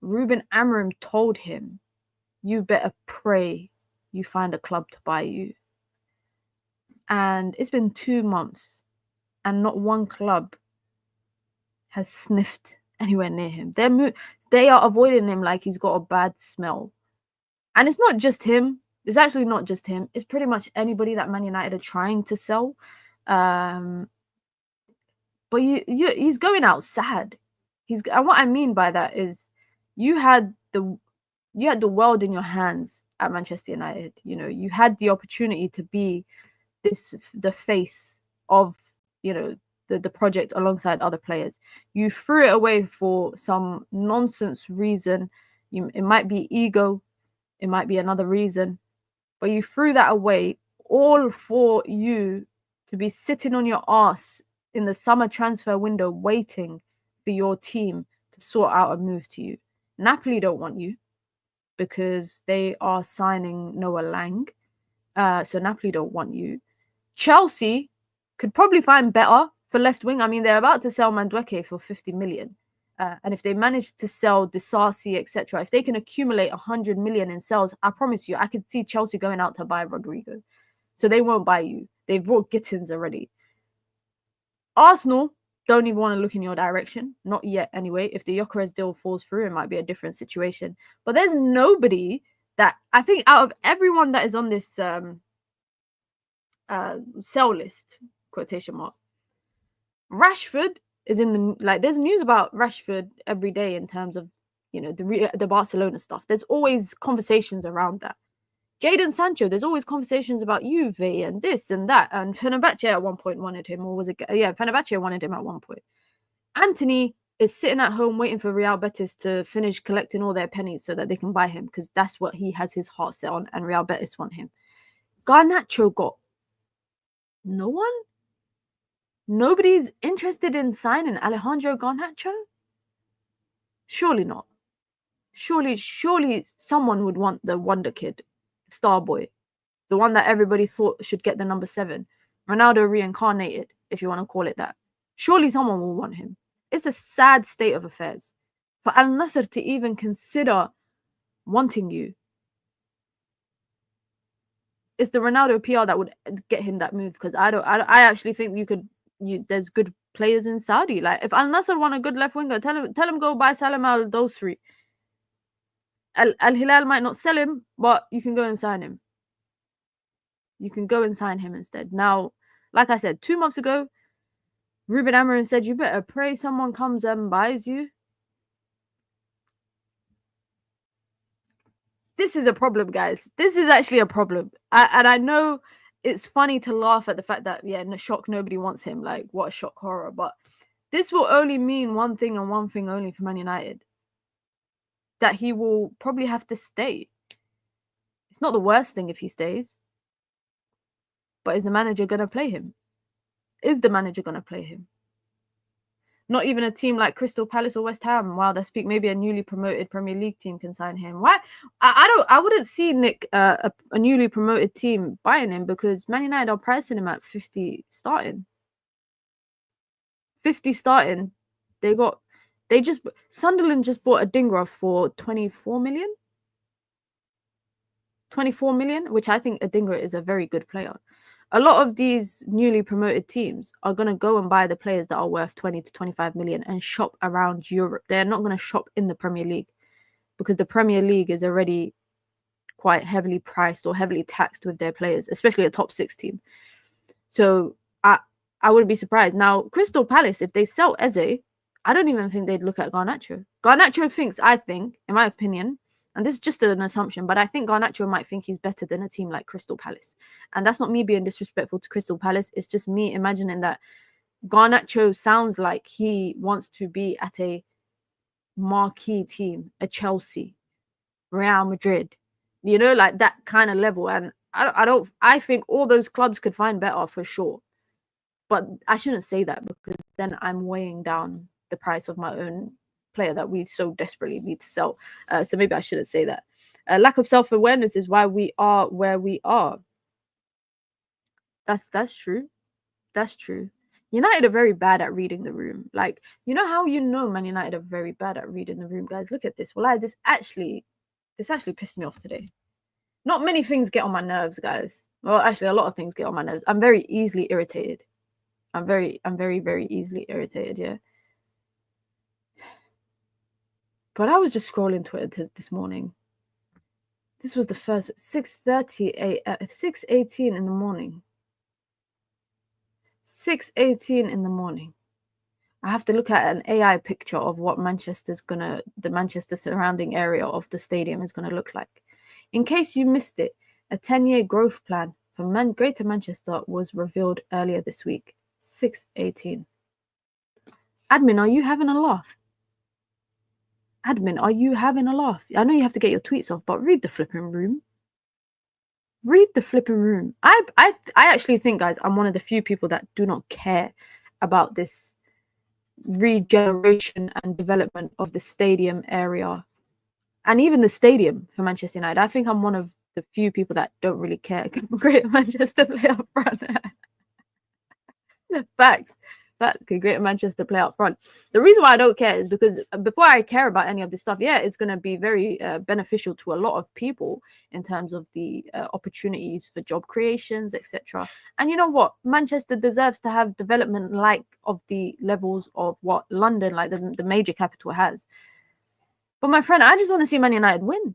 Ruben Amorim told him, you better pray you find a club to buy you. And it's been 2 months and not one club has sniffed anywhere near him. They are avoiding him like he's got a bad smell. And it's not just him. It's actually not just him. It's pretty much anybody that Man United are trying to sell. But he's going out sad. And what I mean by that is you had the world in your hands at Manchester United. You know, you had the opportunity to be the face of, you know, the project alongside other players. You threw it away for some nonsense reason. It might be ego, it might be another reason, but you threw that away all for you to be sitting on your ass in the summer transfer window waiting for your team to sort out a move to you. Napoli don't want you because they are signing Noah Lang. So Napoli don't want you. Chelsea could probably find better for left wing. I mean, they're about to sell Madueke for 50 million. And if they manage to sell Disasi, etc., if they can accumulate 100 million in sales, I promise you, I could see Chelsea going out to buy Rodrigo. So they won't buy you. They've bought Gittins already. Arsenal don't even want to look in your direction. Not yet, anyway. If the Gyokeres deal falls through, it might be a different situation. But there's nobody that, I think, out of everyone that is on this sell list, quotation mark, Rashford is in the, like, there's news about Rashford every day in terms of, you know, the Barcelona stuff. There's always conversations around that. Jadon Sancho, there's always conversations about Juve and this and that. And Fenerbahce at one point wanted him, or was it? Yeah, Fenerbahce wanted him at one point. Anthony is sitting at home waiting for Real Betis to finish collecting all their pennies so that they can buy him, because that's what he has his heart set on, and Real Betis want him. Garnacho got no one? Nobody's interested in signing Alejandro Garnacho? Surely not. Surely someone would want the wonder kid, star boy, the one that everybody thought should get the number 7. Ronaldo reincarnated, if you want to call it that. Surely someone will want him. It's a sad state of affairs. For Al Nassr to even consider wanting you, it's the Ronaldo PR that would get him that move, because I actually think there's good players in Saudi. Like, if Al Nassr want a good left winger, tell him go buy Salim Al Dosri. Al Hilal might not sell him, but you can go and sign him. You can go and sign him instead. Now, like I said, 2 months ago, Ruben Amorim said, you better pray someone comes and buys you. This is a problem, guys. This is actually a problem. And I know it's funny to laugh at the fact that, yeah, no shock, nobody wants him. Like, what a shock horror. But this will only mean one thing and one thing only for Man United. That he will probably have to stay. It's not the worst thing if he stays. But is the manager going to play him? Is the manager going to play him? Not even a team like Crystal Palace or West Ham. Wow, they speak. Maybe a newly promoted Premier League team can sign him. Why? I wouldn't see Nick a newly promoted team buying him, because Man United are pricing him at 50 starting. 50 starting. Sunderland just bought Adingra for 24 million. 24 million, which I think Adingra is a very good player. A lot of these newly promoted teams are going to go and buy the players that are worth 20 to 25 million and shop around Europe. They're not going to shop in the Premier League, because the Premier League is already quite heavily priced or heavily taxed with their players, especially a top 6 team. So I wouldn't be surprised. Now, Crystal Palace, if they sell Eze, I don't even think they'd look at Garnacho. Garnacho thinks, I think, in my opinion, and this is just an assumption, but I think Garnacho might think he's better than a team like Crystal Palace. And that's not me being disrespectful to Crystal Palace. It's just me imagining that Garnacho sounds like he wants to be at a marquee team, a Chelsea, Real Madrid, you know, like that kind of level. And I think all those clubs could find better for sure. But I shouldn't say that, because then I'm weighing down the price of my own player that we so desperately need to sell. So maybe I shouldn't say that. Lack of self-awareness is why we are where we are. That's true. That's true. United are very bad at reading the room. Like, you know how Man United are very bad at reading the room, guys? Look at this. Well, this actually pissed me off today. Not many things get on my nerves, guys. Well, actually, a lot of things get on my nerves. I'm very easily irritated. I'm very, very easily irritated, yeah. But I was just scrolling Twitter this morning. This was the first 6:30 a.m. 6:18 in the morning. 6:18 in the morning. I have to look at an AI picture of what the Manchester surrounding area of the stadium is gonna look like. In case you missed it, a 10-year growth plan for Greater Manchester was revealed earlier this week. 6:18. Admin, are you having a laugh? Admin, are you having a laugh? I know you have to get your tweets off, but read the flipping room. Read the flipping room. I actually think, guys, I'm one of the few people that do not care about this regeneration and development of the stadium area, and even the stadium for Manchester United. I think I'm one of the few people that don't really care. Greater Manchester play up front. Facts. Could Greater Manchester play up front? The reason why I don't care is because before I care about any of this stuff, yeah, it's going to be very beneficial to a lot of people in terms of the opportunities for job creations, etc. And you know what? Manchester deserves to have development like of the levels of what London, like the major capital, has. But my friend, I just want to see Man United win.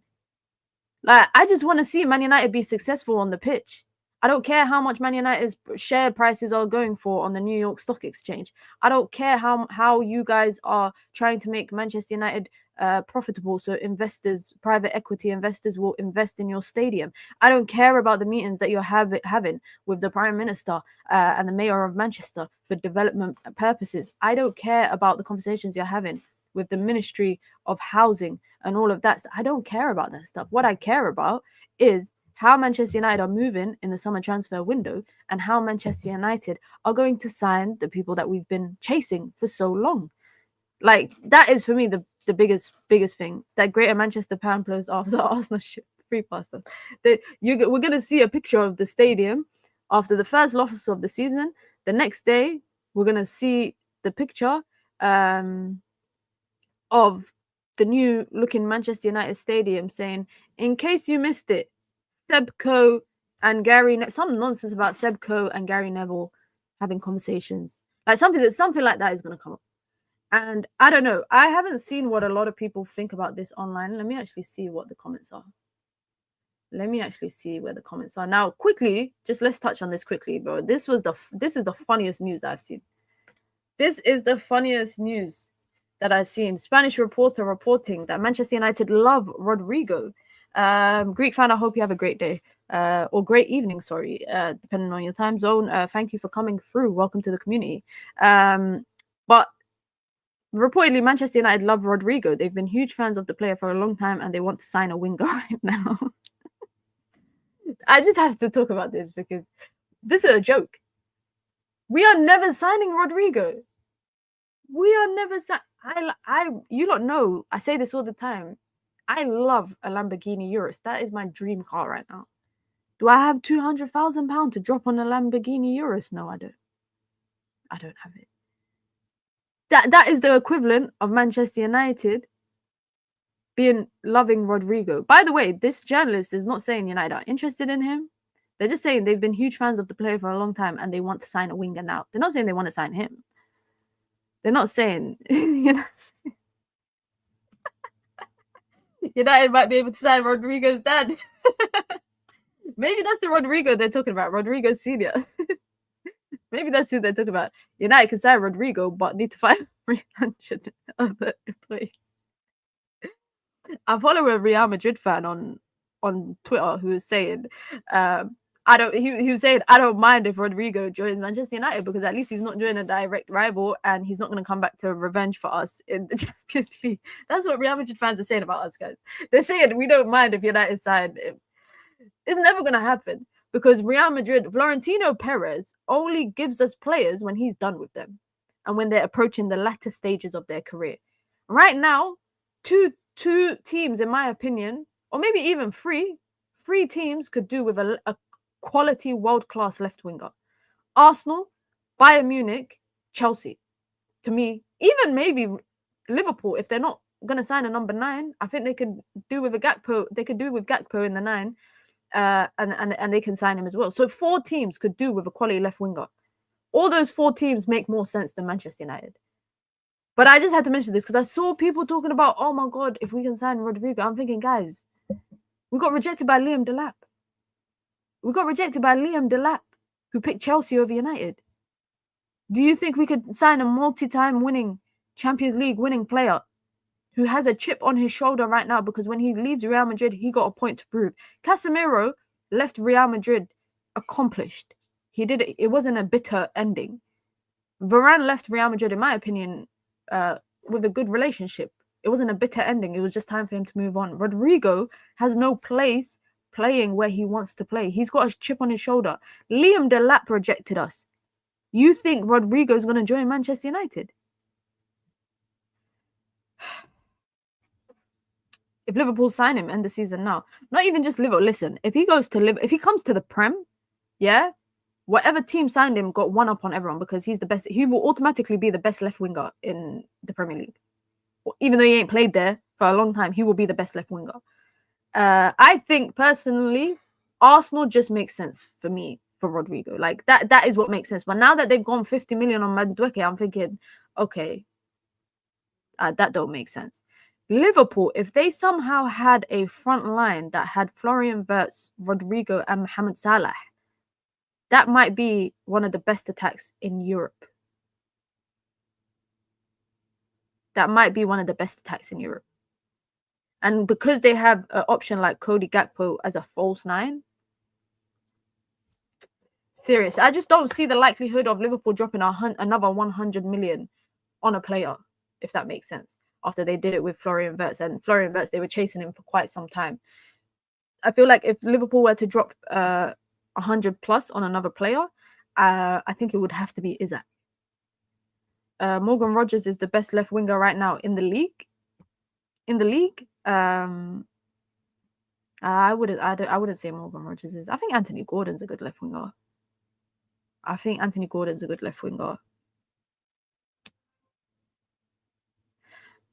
Like, I just want to see Man United be successful on the pitch. I don't care how much Man United's share prices are going for on the New York Stock Exchange. I don't care how you guys are trying to make Manchester United profitable, so private equity investors will invest in your stadium. I don't care about the meetings that you're having with the Prime Minister and the Mayor of Manchester for development purposes. I don't care about the conversations you're having with the Ministry of Housing and all of that. I don't care about that stuff. What I care about is how Manchester United are moving in the summer transfer window, and how Manchester United are going to sign the people that we've been chasing for so long. Like, that is for me the biggest thing. That Greater Manchester Pamplos after Arsenal free pass. We're going to see a picture of the stadium after the first loss of the season. The next day, we're going to see the picture of the new looking Manchester United stadium saying, in case you missed it, Sebco and Gary, some nonsense about Sebco and Gary Neville having conversations. Like something like that is going to come up. And I don't know. I haven't seen what a lot of people think about this online. Let me actually see what the comments are. Let me actually see where the comments are. Now, quickly, just let's touch on this quickly, bro. This is the funniest news I've seen. This is the funniest news that I've seen. Spanish reporter reporting that Manchester United love Rodrigo. Greek fan, I hope you have a great day or great evening, sorry, depending on your time zone. Thank you for coming through. Welcome to the community. But reportedly, Manchester United love Rodrigo. They've been huge fans of the player for a long time, and they want to sign a winger right now. I just have to talk about this because this is a joke. We are never signing Rodrigo. We are never. You don't know. I say this all the time. I love a Lamborghini Urus. That is my dream car right now. Do I have £200,000 to drop on a Lamborghini Urus? No, I don't. I don't have it. That is the equivalent of Manchester United being loving Rodrigo. By the way, this journalist is not saying United are interested in him. They're just saying they've been huge fans of the player for a long time and they want to sign a winger now. They're not saying they want to sign him. They're not saying United might be able to sign Rodrigo's dad. Maybe that's the Rodrigo they're talking about, Rodrigo Senior. Maybe that's who they're talking about. United can sign Rodrigo, but need to find 300 other employees. I follow a Real Madrid fan on Twitter who was saying, he was saying, I don't mind if Rodrigo joins Manchester United because at least he's not joining a direct rival and he's not going to come back to revenge for us in the Champions League. That's what Real Madrid fans are saying about us, guys. They're saying we don't mind if United sign him. It's never going to happen because Real Madrid, Florentino Perez only gives us players when he's done with them and when they're approaching the latter stages of their career. Right now, two teams, in my opinion, or maybe even three teams could do with a quality world-class left winger. Arsenal, Bayern Munich, Chelsea. To me, even maybe Liverpool, if they're not going to sign a number 9, I think they could do with a Gakpo. They could do with Gakpo in the 9, and they can sign him as well. So 4 teams could do with a quality left winger. All those 4 teams make more sense than Manchester United. But I just had to mention this because I saw people talking about, oh my God, if we can sign Rodrigo. I'm thinking, guys, we got rejected by Liam Delap. Who picked Chelsea over United. Do you think we could sign a multi-time winning Champions League winning player who has a chip on his shoulder right now because when he leaves Real Madrid, he got a point to prove? Casemiro left Real Madrid accomplished. He did it. It wasn't a bitter ending. Varane left Real Madrid, in my opinion, with a good relationship. It wasn't a bitter ending. It was just time for him to move on. Rodrigo has no place playing where he wants to play. He's got a chip on his shoulder. Liam Delap rejected us. You think Rodrigo's going to join Manchester United? If Liverpool sign him, end the season now. Not even just Liverpool. Listen, if he comes to the Prem, yeah, whatever team signed him got one up on everyone because he's the best. He will automatically be the best left winger in the Premier League. Even though he ain't played there for a long time, he will be the best left winger. I think personally, Arsenal just makes sense for me for Rodrigo. Like that is what makes sense. But now that they've gone 50 million on Madueke, I'm thinking, okay, that don't make sense. Liverpool, if they somehow had a front line that had Florian Wirtz, Rodrigo, and Mohamed Salah, that might be one of the best attacks in Europe. That might be one of the best attacks in Europe. And because they have an option like Cody Gakpo as a false 9, serious. I just don't see the likelihood of Liverpool dropping another 100 million on a player, if that makes sense, after they did it with Florian Wirtz. And Florian Wirtz, they were chasing him for quite some time. I feel like if Liverpool were to drop 100 plus on another player, I think it would have to be Isak. Morgan Rogers is the best left winger right now in the league. I wouldn't say Morgan Rogers is. I think Anthony Gordon's a good left winger.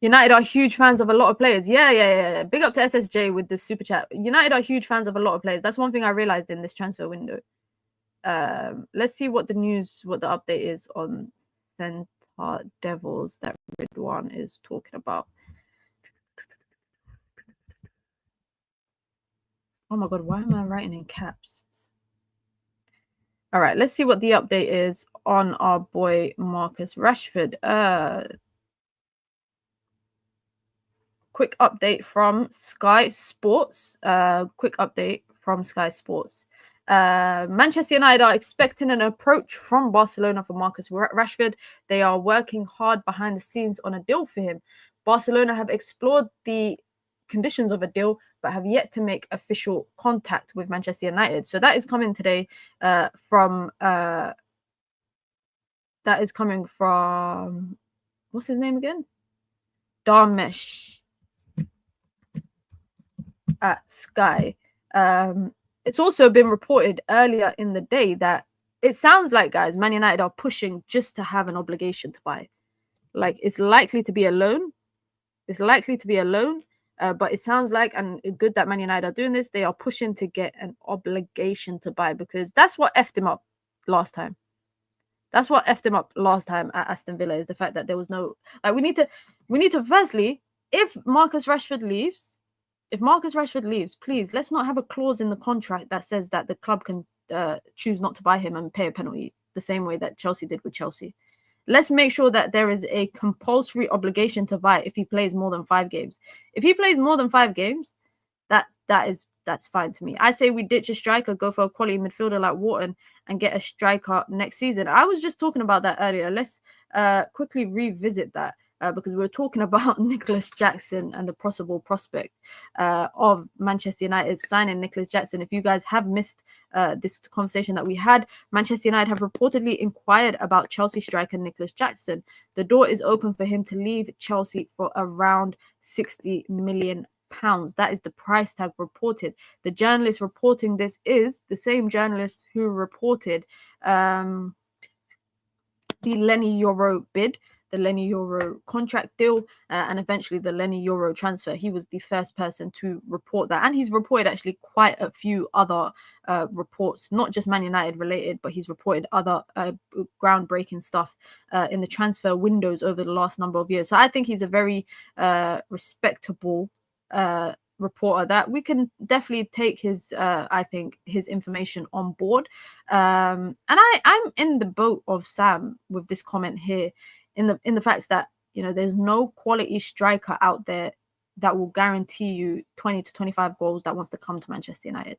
United are huge fans of a lot of players. Yeah. Big up to SSJ with the super chat. United are huge fans of a lot of players. That's one thing I realized in this transfer window. Let's see what the update is on Centaur Devils that Ridwan is talking about. Oh my God, why am I writing in caps? All right, let's see what the update is on our boy Marcus Rashford. Quick update from Sky Sports. Manchester United are expecting an approach from Barcelona for Marcus Rashford. They are working hard behind the scenes on a deal for him. Barcelona have explored the conditions of a deal, but have yet to make official contact with Manchester United. So that is coming today from what's his name again? Darmesh at Sky. It's also been reported earlier in the day that it sounds like, guys, Man United are pushing just to have an obligation to buy. Like, it's likely to be a loan. It's likely to be a loan. But it sounds like, and good that Man United are doing this, they are pushing to get an obligation to buy, because that's what effed him up last time. That's what effed him up last time at Aston Villa, is the fact that there was no, like, we need to firstly, if Marcus Rashford leaves, please, let's not have a clause in the contract that says that the club can choose not to buy him and pay a penalty, the same way that Chelsea did with Chelsea. Let's make sure that there is a compulsory obligation to buy if he plays more than 5 games. If he plays more than 5 games, that's fine to me. I say we ditch a striker, go for a quality midfielder like Wharton, and get a striker next season. I was just talking about that earlier. Let's quickly revisit that. Because we were talking about Nicholas Jackson and the possible prospect of Manchester United signing Nicholas Jackson. If you guys have missed this conversation that we had, Manchester United have reportedly inquired about Chelsea striker Nicholas Jackson. The door is open for him to leave Chelsea for around £60 million. That is the price tag reported. The journalist reporting this is the same journalist who reported the Lenny Yoro bid, the Lenny Yoro contract deal, and eventually the Lenny Yoro transfer. He was the first person to report that, and he's reported actually quite a few other reports, not just Man United related, but he's reported other groundbreaking stuff in the transfer windows over the last number of years. So I think he's a very respectable reporter that we can definitely take his I think his information on board, and I'm in the boat of Sam with this comment here, in the fact that, you know, there's no quality striker out there that will guarantee you 20 to 25 goals that wants to come to Manchester United.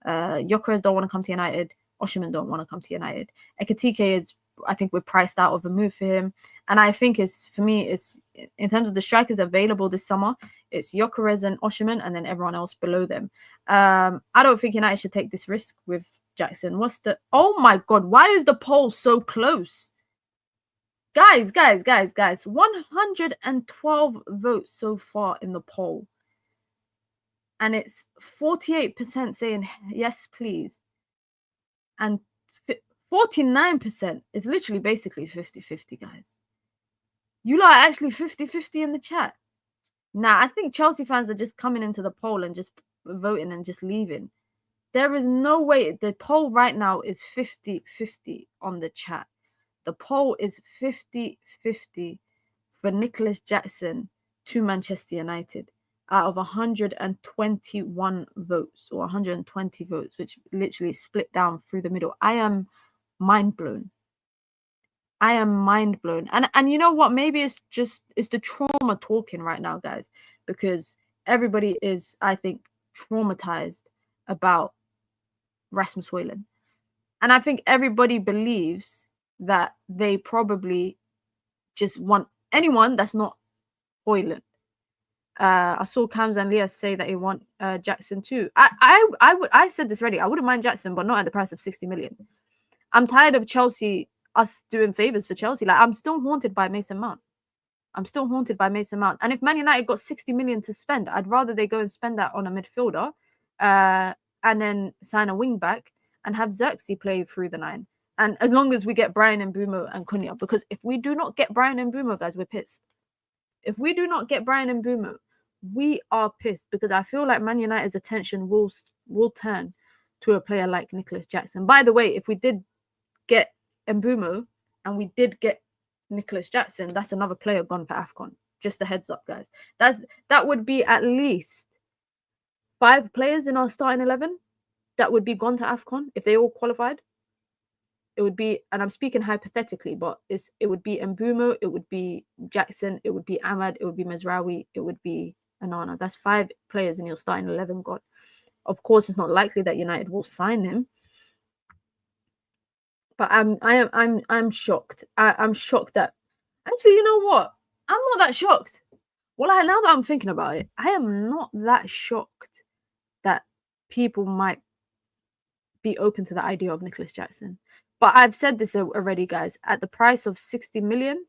Gyokeres don't want to come to United. Osimhen don't want to come to United. Ekitike is, I think we're priced out of a move for him. And I think for me, in terms of the strikers available this summer, it's Gyokeres and Osimhen, and then everyone else below them. I don't think United should take this risk with Jackson. Oh my God, why is the poll so close? Guys, 112 votes so far in the poll. And it's 48% saying yes, please. And 49% is literally basically 50-50, guys. You lot are actually 50-50 in the chat. Now, I think Chelsea fans are just coming into the poll and just voting and just leaving. There is no way. The poll right now is 50-50 on the chat. The poll is 50-50 for Nicholas Jackson to Manchester United out of 121 votes, or 120 votes, which literally split down through the middle. I am mind blown. And you know what? Maybe it's the trauma talking right now, guys, because everybody is, I think, traumatized about Rasmus Højlund. And I think everybody believes that they probably just want anyone that's not Højlund. I saw Kams and Leah say that they want Jackson too. I said this already. I wouldn't mind Jackson, but not at the price of 60 million. I'm tired of Chelsea, us doing favors for Chelsea. Like, I'm still haunted by Mason Mount. And if Man United got 60 million to spend, I'd rather they go and spend that on a midfielder, and then sign a wing back and have Xerxes play through the 9. And as long as we get Brian Mbeumo and Cunha, because if we do not get Brian Mbeumo, guys, we're pissed. If we do not get Brian Mbeumo, we are pissed, because I feel like Man United's attention will turn to a player like Nicholas Jackson. By the way, if we did get Mbeumo and we did get Nicholas Jackson, that's another player gone for AFCON. Just a heads up, guys. That would be at least 5 players in our starting 11 that would be gone to AFCON if they all qualified. It would be, and I'm speaking hypothetically, but it would be Mbeumo, it would be Jackson, it would be Ahmad, it would be Mazraoui, it would be Onana. That's 5 players in your starting 11 gone. Of course, it's not likely that United will sign him, but I'm shocked. I'm shocked that, actually, you know what? I'm not that shocked. Well, now that I'm thinking about it, I am not that shocked that people might be open to the idea of Nicholas Jackson. But I've said this already, guys. At the price of 60 million,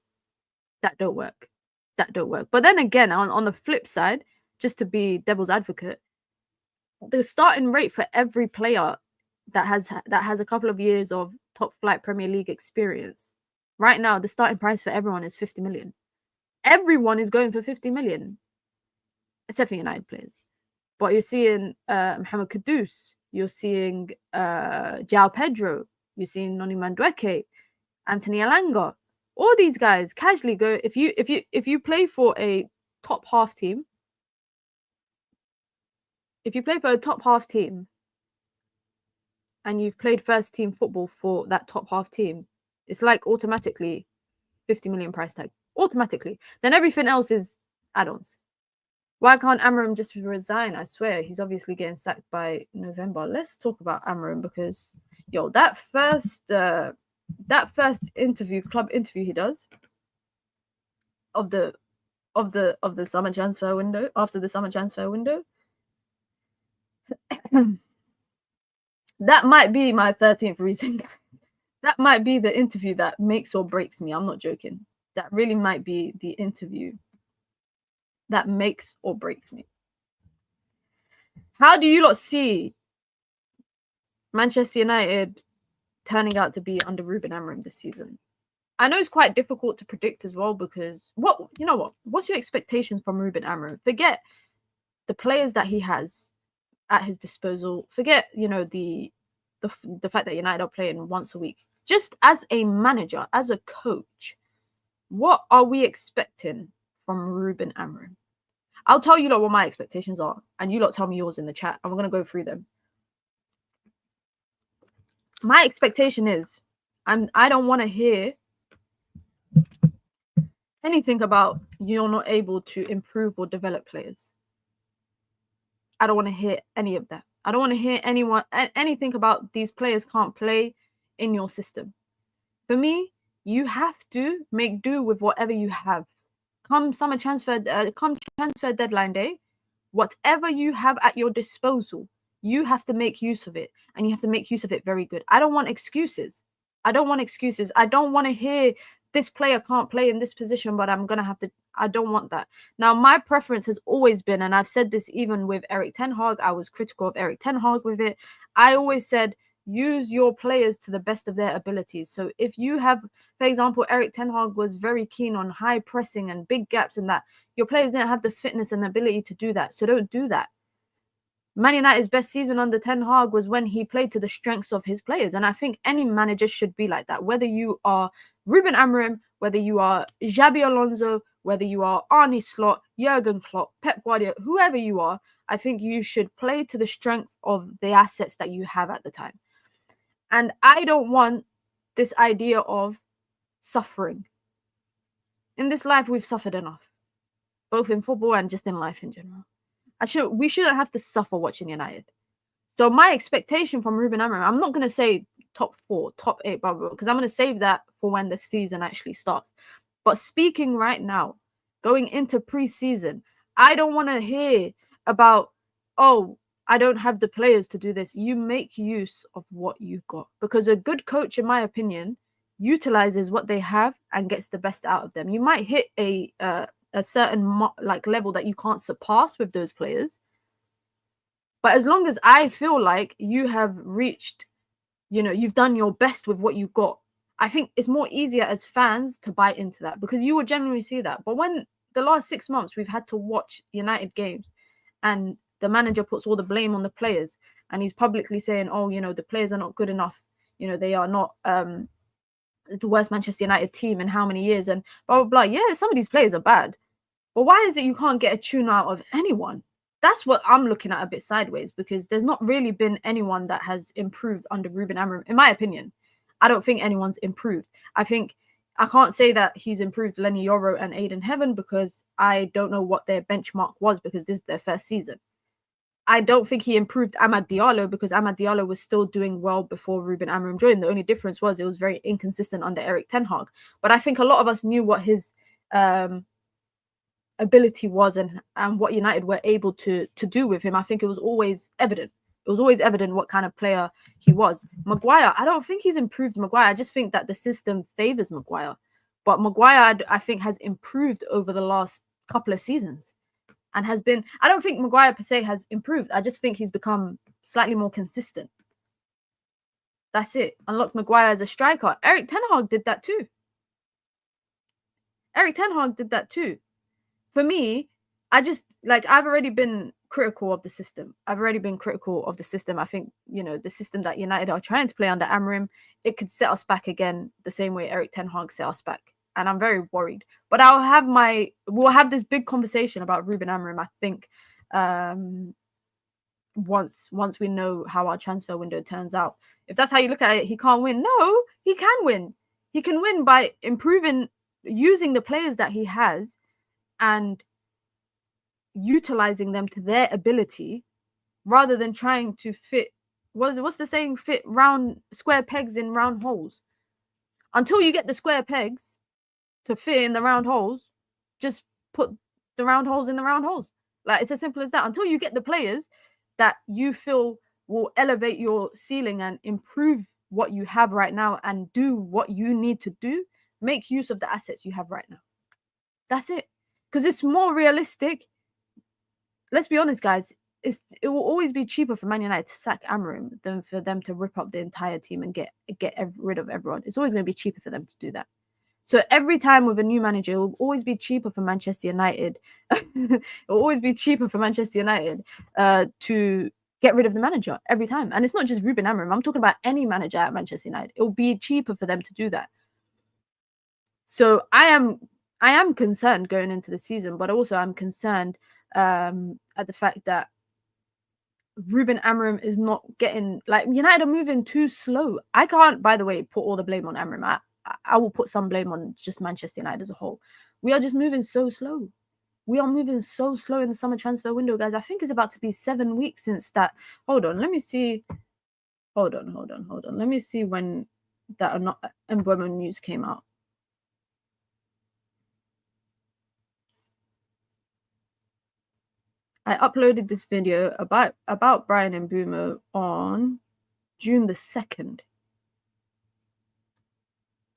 that don't work. But then again, on the flip side, just to be devil's advocate, the starting rate for every player that has a couple of years of top flight Premier League experience right now, the starting price for everyone is 50 million. Everyone is going for 50 million, except for United players. But you're seeing Mohamed Kudus, you're seeing João Pedro, you're seeing Noni Madueke, Anthony Elanga. All these guys casually go. If you play for a top half team, and you've played first team football for that top half team, it's like automatically 50 million price tag. Automatically. Then everything else is add-ons. Why can't Amorim just resign? I swear, he's obviously getting sacked by November. Let's talk about Amorim because, yo, that first interview, club interview he does of the summer transfer window, after the summer transfer window, that might be my 13th reason. That might be the interview that makes or breaks me. I'm not joking. That really might be the interview that makes or breaks me. How do you lot see Manchester United turning out to be under Ruben Amorim this season? I know it's quite difficult to predict as well because what's your expectations from Ruben Amorim? Forget the players that he has at his disposal. Forget, the fact that United are playing once a week. Just as a manager, as a coach, what are we expecting from Ruben Amorim? I'll tell you lot what my expectations are, and you lot tell me yours in the chat, and we're going to go through them. My expectation is, I don't want to hear anything about you're not able to improve or develop players. I don't want to hear any of that. I don't want to hear anything about these players can't play in your system. For me, you have to make do with whatever you have. Come transfer deadline day, whatever you have at your disposal, you have to make use of it, and you have to make use of it very good. I don't want excuses. I don't want to hear this player can't play in this position, but I'm going to have to. I don't want that. Now, my preference has always been, and I've said this even with Erik ten Hag, I was critical of Erik ten Hag with it. I always said, use your players to the best of their abilities. So if you have, for example, Erik ten Hag was very keen on high pressing and big gaps and that, your players didn't have the fitness and ability to do that. So don't do that. Man United's best season under Ten Hag was when he played to the strengths of his players. And I think any manager should be like that. Whether you are Ruben Amorim, whether you are Xabi Alonso, whether you are Arne Slot, Jurgen Klopp, Pep Guardiola, whoever you are, I think you should play to the strength of the assets that you have at the time. And I don't want this idea of suffering. In this life, we've suffered enough, both in football and just in life in general. We shouldn't have to suffer watching United. So my expectation from Ruben Amorim, I'm not going to say top 4, top 8, because I'm going to save that for when the season actually starts. But speaking right now, going into pre-season, I don't want to hear about, I don't have the players to do this. You make use of what you've got. Because a good coach, in my opinion, utilizes what they have and gets the best out of them. You might hit a certain level that you can't surpass with those players. But as long as I feel like you have reached, you've done your best with what you've got, I think it's more easier as fans to buy into that because you will generally see that. But when the last 6 months we've had to watch United games and the manager puts all the blame on the players and he's publicly saying, the players are not good enough. They are not the worst Manchester United team in how many years and blah, blah, blah. Yeah, some of these players are bad. But why is it you can't get a tune out of anyone? That's what I'm looking at a bit sideways because there's not really been anyone that has improved under Ruben Amorim, in my opinion. I don't think anyone's improved. I can't say that he's improved Lenny Yoro and Aiden Heaven because I don't know what their benchmark was because this is their first season. I don't think he improved Amad Diallo because Amad Diallo was still doing well before Ruben Amorim joined. The only difference was it was very inconsistent under Erik ten Hag. But I think a lot of us knew what his ability was and what United were able to do with him. I think it was always evident. It was always evident what kind of player he was. Maguire, I don't think he's improved Maguire. I just think that the system favors Maguire. But Maguire, I think, has improved over the last couple of seasons and has been... I don't think Maguire per se has improved. I just think he's become slightly more consistent. That's it. Unlocked Maguire as a striker. Erik Ten Hag did that too. For me, I've already been critical of the system. I think, the system that United are trying to play under Amorim, it could set us back again the same way Erik Ten Hag set us back. And I'm very worried. But we'll have this big conversation about Ruben Amorim, I think, once we know how our transfer window turns out. If that's how you look at it, he can't win. No, he can win. He can win by improving, using the players that he has and utilizing them to their ability, rather than trying to fit, what's the saying, fit round square pegs in round holes. Until you get the square pegs to fit in the round holes, just put the round holes in the round holes. Like, it's as simple as that. Until you get the players that you feel will elevate your ceiling and improve what you have right now and do what you need to do, make use of the assets you have right now. That's it. Because it's more realistic. Let's be honest, guys. It will always be cheaper for Man United to sack Amorim than for them to rip up the entire team and get rid of everyone. It's always going to be cheaper for them to do that. So every time with a new manager, it will always be cheaper for Manchester United. It will always be cheaper for Manchester United to get rid of the manager every time. And it's not just Ruben Amorim. I'm talking about any manager at Manchester United. It will be cheaper for them to do that. So I am concerned going into the season, but also I'm concerned at the fact that Ruben Amorim is not getting, like, United are moving too slow. I can't, by the way, put all the blame on Amorim. I will put some blame on just Manchester United as a whole. We are just moving so slow. We are moving so slow in the summer transfer window, guys. I think it's about to be 7 weeks since that. Hold on, let me see. Hold on. Let me see when that Mbeumo news came out. I uploaded this video about Brian Mbeumo on June the 2nd.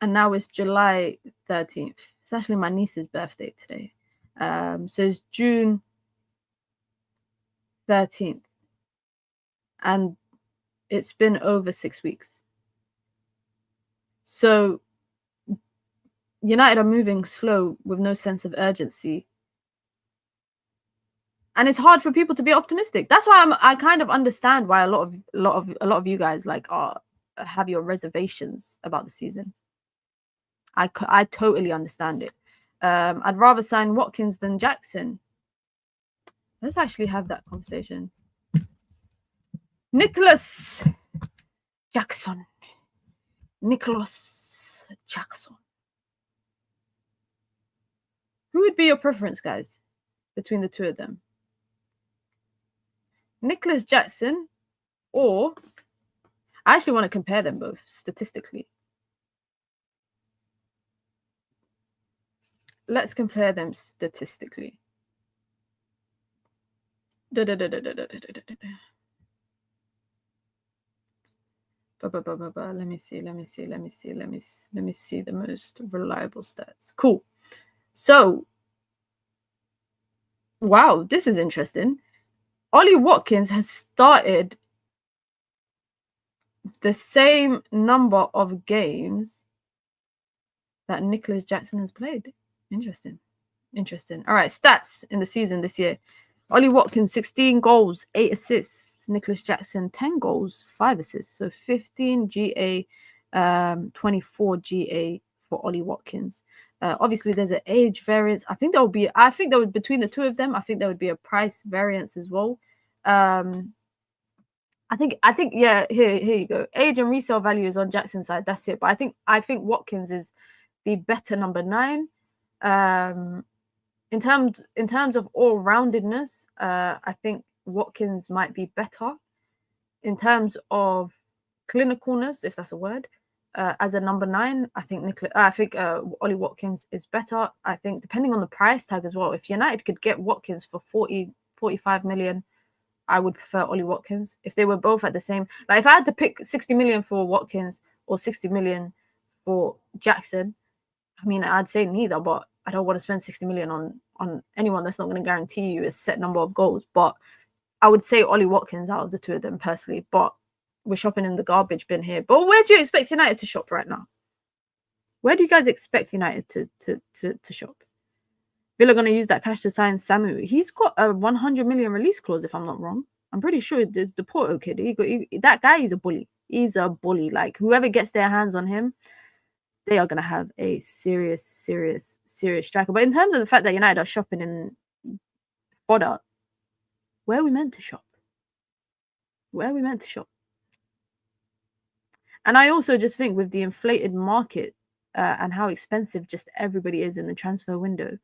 And now it's July 13th. It's actually my niece's birthday today. So it's June 13th. And it's been over 6 weeks. So United are moving slow with no sense of urgency. And it's hard for people to be optimistic. That's why I kind of understand why a lot of you guys have your reservations about the season. I totally understand it. I'd rather sign Watkins than Jackson. Let's actually have that conversation. Nicholas Jackson. Who would be your preference, guys, between the two of them? Nicholas Jackson, or I actually want to compare them both statistically. Let's compare them statistically. Let me see the most reliable stats. Cool. So, wow, this is interesting. Ollie Watkins has started the same number of games that Nicholas Jackson has played. Interesting. All right, stats in the season this year. Ollie Watkins, 16 goals, 8 assists. Nicholas Jackson, 10 goals, 5 assists. So 15 GA, 24 GA for Ollie Watkins. Obviously, there's an age variance. I think between the two of them, I think there would be a price variance as well. I think, yeah, here you go. Age and resale value is on Jackson's side. That's it. But I think Watkins is the better number 9. In terms of all-roundedness, I think Watkins might be better. In terms of clinicalness, if that's a word, as a number 9, I think Ollie Watkins is better. I think depending on the price tag as well. If United could get Watkins for 45 million, I would prefer Ollie Watkins. If they were both at the same, like if I had to pick 60 million for Watkins or 60 million for Jackson, I mean, I'd say neither, but I don't want to spend 60 million on anyone that's not going to guarantee you a set number of goals. But I would say Ollie Watkins out of the two of them personally. But we're shopping in the garbage bin here. But where do you expect United to shop right now? Where do you guys expect United to shop? Villa going to use that cash to sign Samu. He's got a 100 million release clause, if I'm not wrong. I'm pretty sure the Porto kid, that guy is a bully. He's a bully. Like, whoever gets their hands on him, they are going to have a serious striker. But in terms of the fact that United are shopping in fodder, where are we meant to shop? Where are we meant to shop? And I also just think with the inflated market and how expensive just everybody is in the transfer window,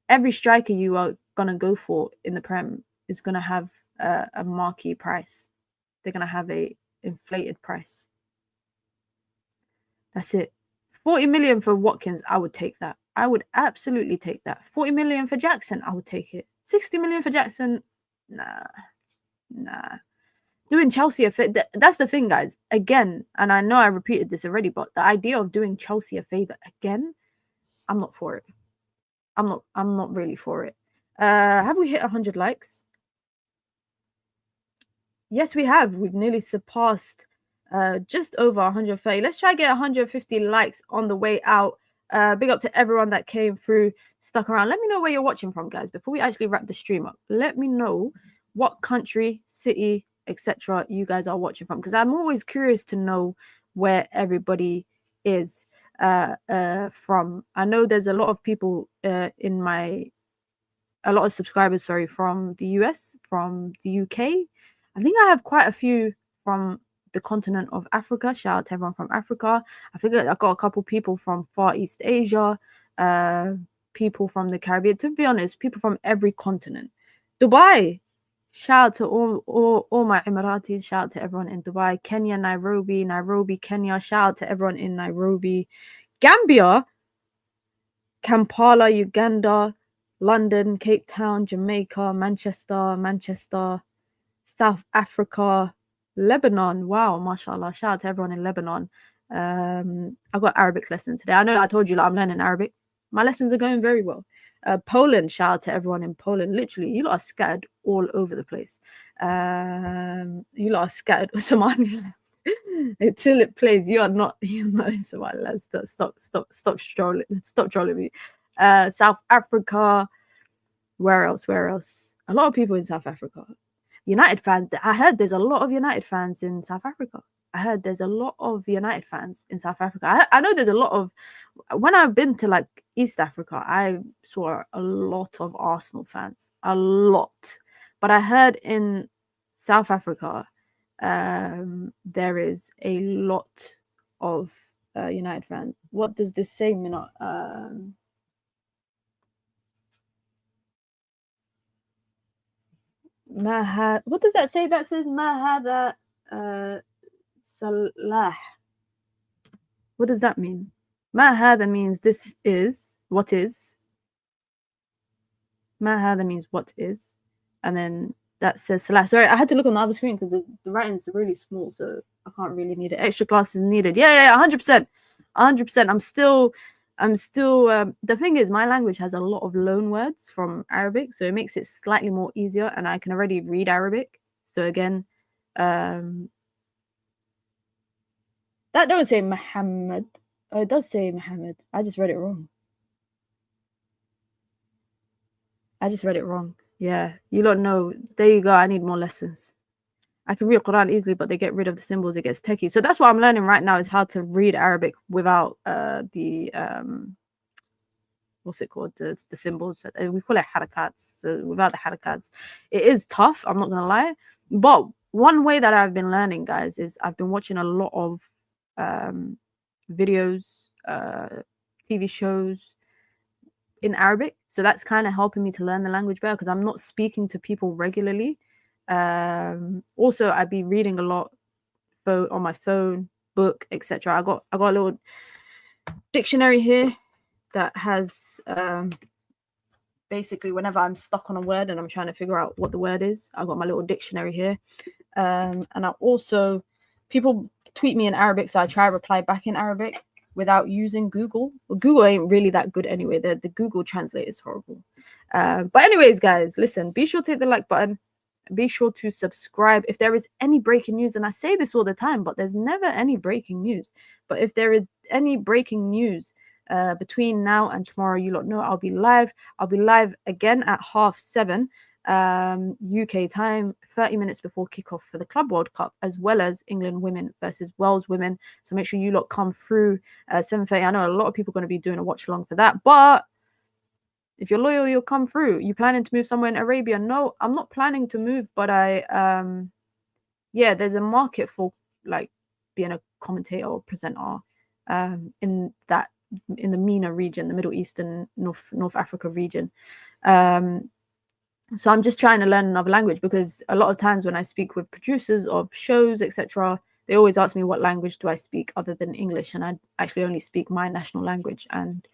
every striker you are going to go for in the Prem is going to have a marquee price. They're going to have a inflated price. That's it. 40 million for Watkins, I would take that. I would absolutely take that. 40 million for Jackson, I would take it. 60 million for Jackson, nah. Doing Chelsea a favor, that's the thing, guys. Again, and I know I repeated this already, but the idea of doing Chelsea a favor again, I'm not for it. I'm not really for it. Have we hit 100 likes? Yes, we have. We've nearly surpassed just over 130. Let's try to get 150 likes on the way out. Big up to everyone that came through, stuck around. Let me know where you're watching from, guys, before we actually wrap the stream up. Let me know what country, city, etc. you guys are watching from, because I'm always curious to know where everybody is from. I know there's a lot of people a lot of subscribers, from the US, from the UK. I think I have quite a few from the continent of Africa. Shout out to everyone from Africa. I think I got a couple people from Far East Asia, people from the Caribbean. To be honest, people from every continent. Dubai. Shout out to all my Emiratis. Shout out to everyone in Dubai. Kenya, Nairobi, Kenya. Shout out to everyone in Nairobi. Gambia, Kampala, Uganda, London, Cape Town, Jamaica, Manchester, South Africa, Lebanon. Wow, mashallah. Shout out to everyone in Lebanon. I've got Arabic lesson today. I know I told you I'm learning Arabic. My lessons are going very well. Poland, shout out to everyone in Poland. Literally, you lot are scattered all over the place. You lot are scattered with Somaliland. Until it plays, you're not in Somaliland. Stop trolling me. South Africa. Where else? A lot of people in South Africa. United fans. I heard there's a lot of United fans in South Africa. I know there's a lot of, when I've been to like East Africa, I saw a lot of Arsenal fans, a lot. But I heard in South Africa, there is a lot of United fans. What does this say, Mina? What does that say? That says Mahada Salah. What does that mean? Mahada means this is what is. Mahada means what is. And then that says Salah. Sorry, I had to look on the other screen because the writing's really small, so I can't really need it. Extra classes needed. Yeah, 100%. 100%. I'm still the thing is, my language has a lot of loan words from Arabic, so it makes it slightly more easier, and I can already read Arabic. So again, that don't say Muhammad. Oh, it does say Muhammad. I just read it wrong. Yeah, you don't know. There you go. I need more lessons. I can read Quran easily, but they get rid of the symbols. It gets techie. So that's what I'm learning right now, is how to read Arabic without the what's it called? The symbols. We call it harakats. So without the harakats, it is tough. I'm not gonna lie. But one way that I've been learning, guys, is I've been watching a lot of videos, TV shows in Arabic. So that's kind of helping me to learn the language better, because I'm not speaking to people regularly. Also, I'd be reading a lot on my phone, book, etc. I got a little dictionary here that has basically, whenever I'm stuck on a word and I'm trying to figure out what the word is, I got my little dictionary here. And I also, people tweet me in Arabic, so I try to reply back in Arabic. without using Google. Well, Google ain't really that good anyway. The Google Translate is horrible. But anyways, guys, listen, be sure to hit the like button. Be sure to subscribe. If there is any breaking news, and I say this all the time, but there's never any breaking news. But if there is any breaking news between now and tomorrow, you lot know I'll be live. I'll be live again at 7:30 UK time, 30 minutes before kickoff for the Club World Cup, as well as England women versus Wales women. So make sure you lot come through 7:30. I know a lot of people are going to be doing a watch along for that, but if you're loyal, you'll come through. You planning to move somewhere in Arabia? No, I'm not planning to move, but there's a market for like being a commentator or presenter in the MENA region, the Middle East and North Africa region. So I'm just trying to learn another language, because a lot of times when I speak with producers of shows, etc., they always ask me what language do I speak other than English, and I actually only speak my national language, and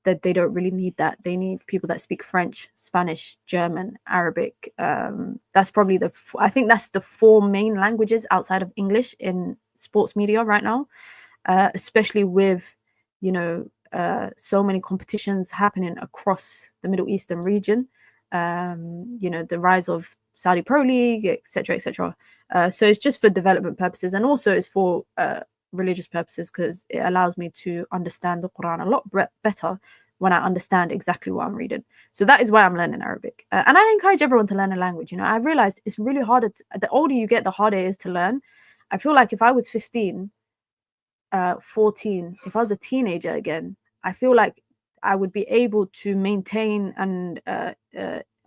that they don't really need that. They need people that speak French, Spanish, German, Arabic. That's probably I think that's the 4 main languages outside of English in sports media right now, especially with, so many competitions happening across the Middle Eastern region. The rise of Saudi Pro League, etc., etc. So it's just for development purposes, and also it's for religious purposes, because it allows me to understand the Quran a lot better when I understand exactly what I'm reading. So that is why I'm learning Arabic. And I encourage everyone to learn a language. I've realized it's really harder. The older you get, the harder it is to learn. I feel like if I was 15, 14, if I was a teenager again, I feel like I would be able to maintain and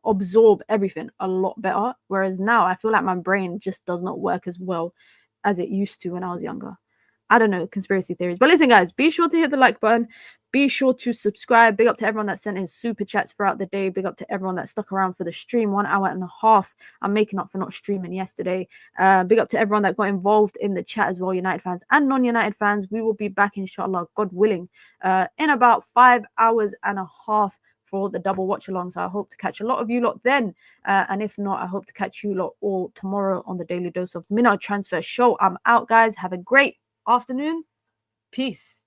absorb everything a lot better. Whereas now I feel like my brain just does not work as well as it used to when I was younger. I don't know, conspiracy theories. But listen, guys, be sure to hit the like button. Be sure to subscribe. Big up to everyone that sent in super chats throughout the day. Big up to everyone that stuck around for the stream, 1 hour and a half. I'm making up for not streaming yesterday. Big up to everyone that got involved in the chat as well, United fans and non-United fans. We will be back, inshallah, God willing, in about 5 hours and a half for the double watch along. So I hope to catch a lot of you lot then. And if not, I hope to catch you lot all tomorrow on the Daily Dose of Mina Transfer Show. I'm out, guys. Have a great afternoon. Peace.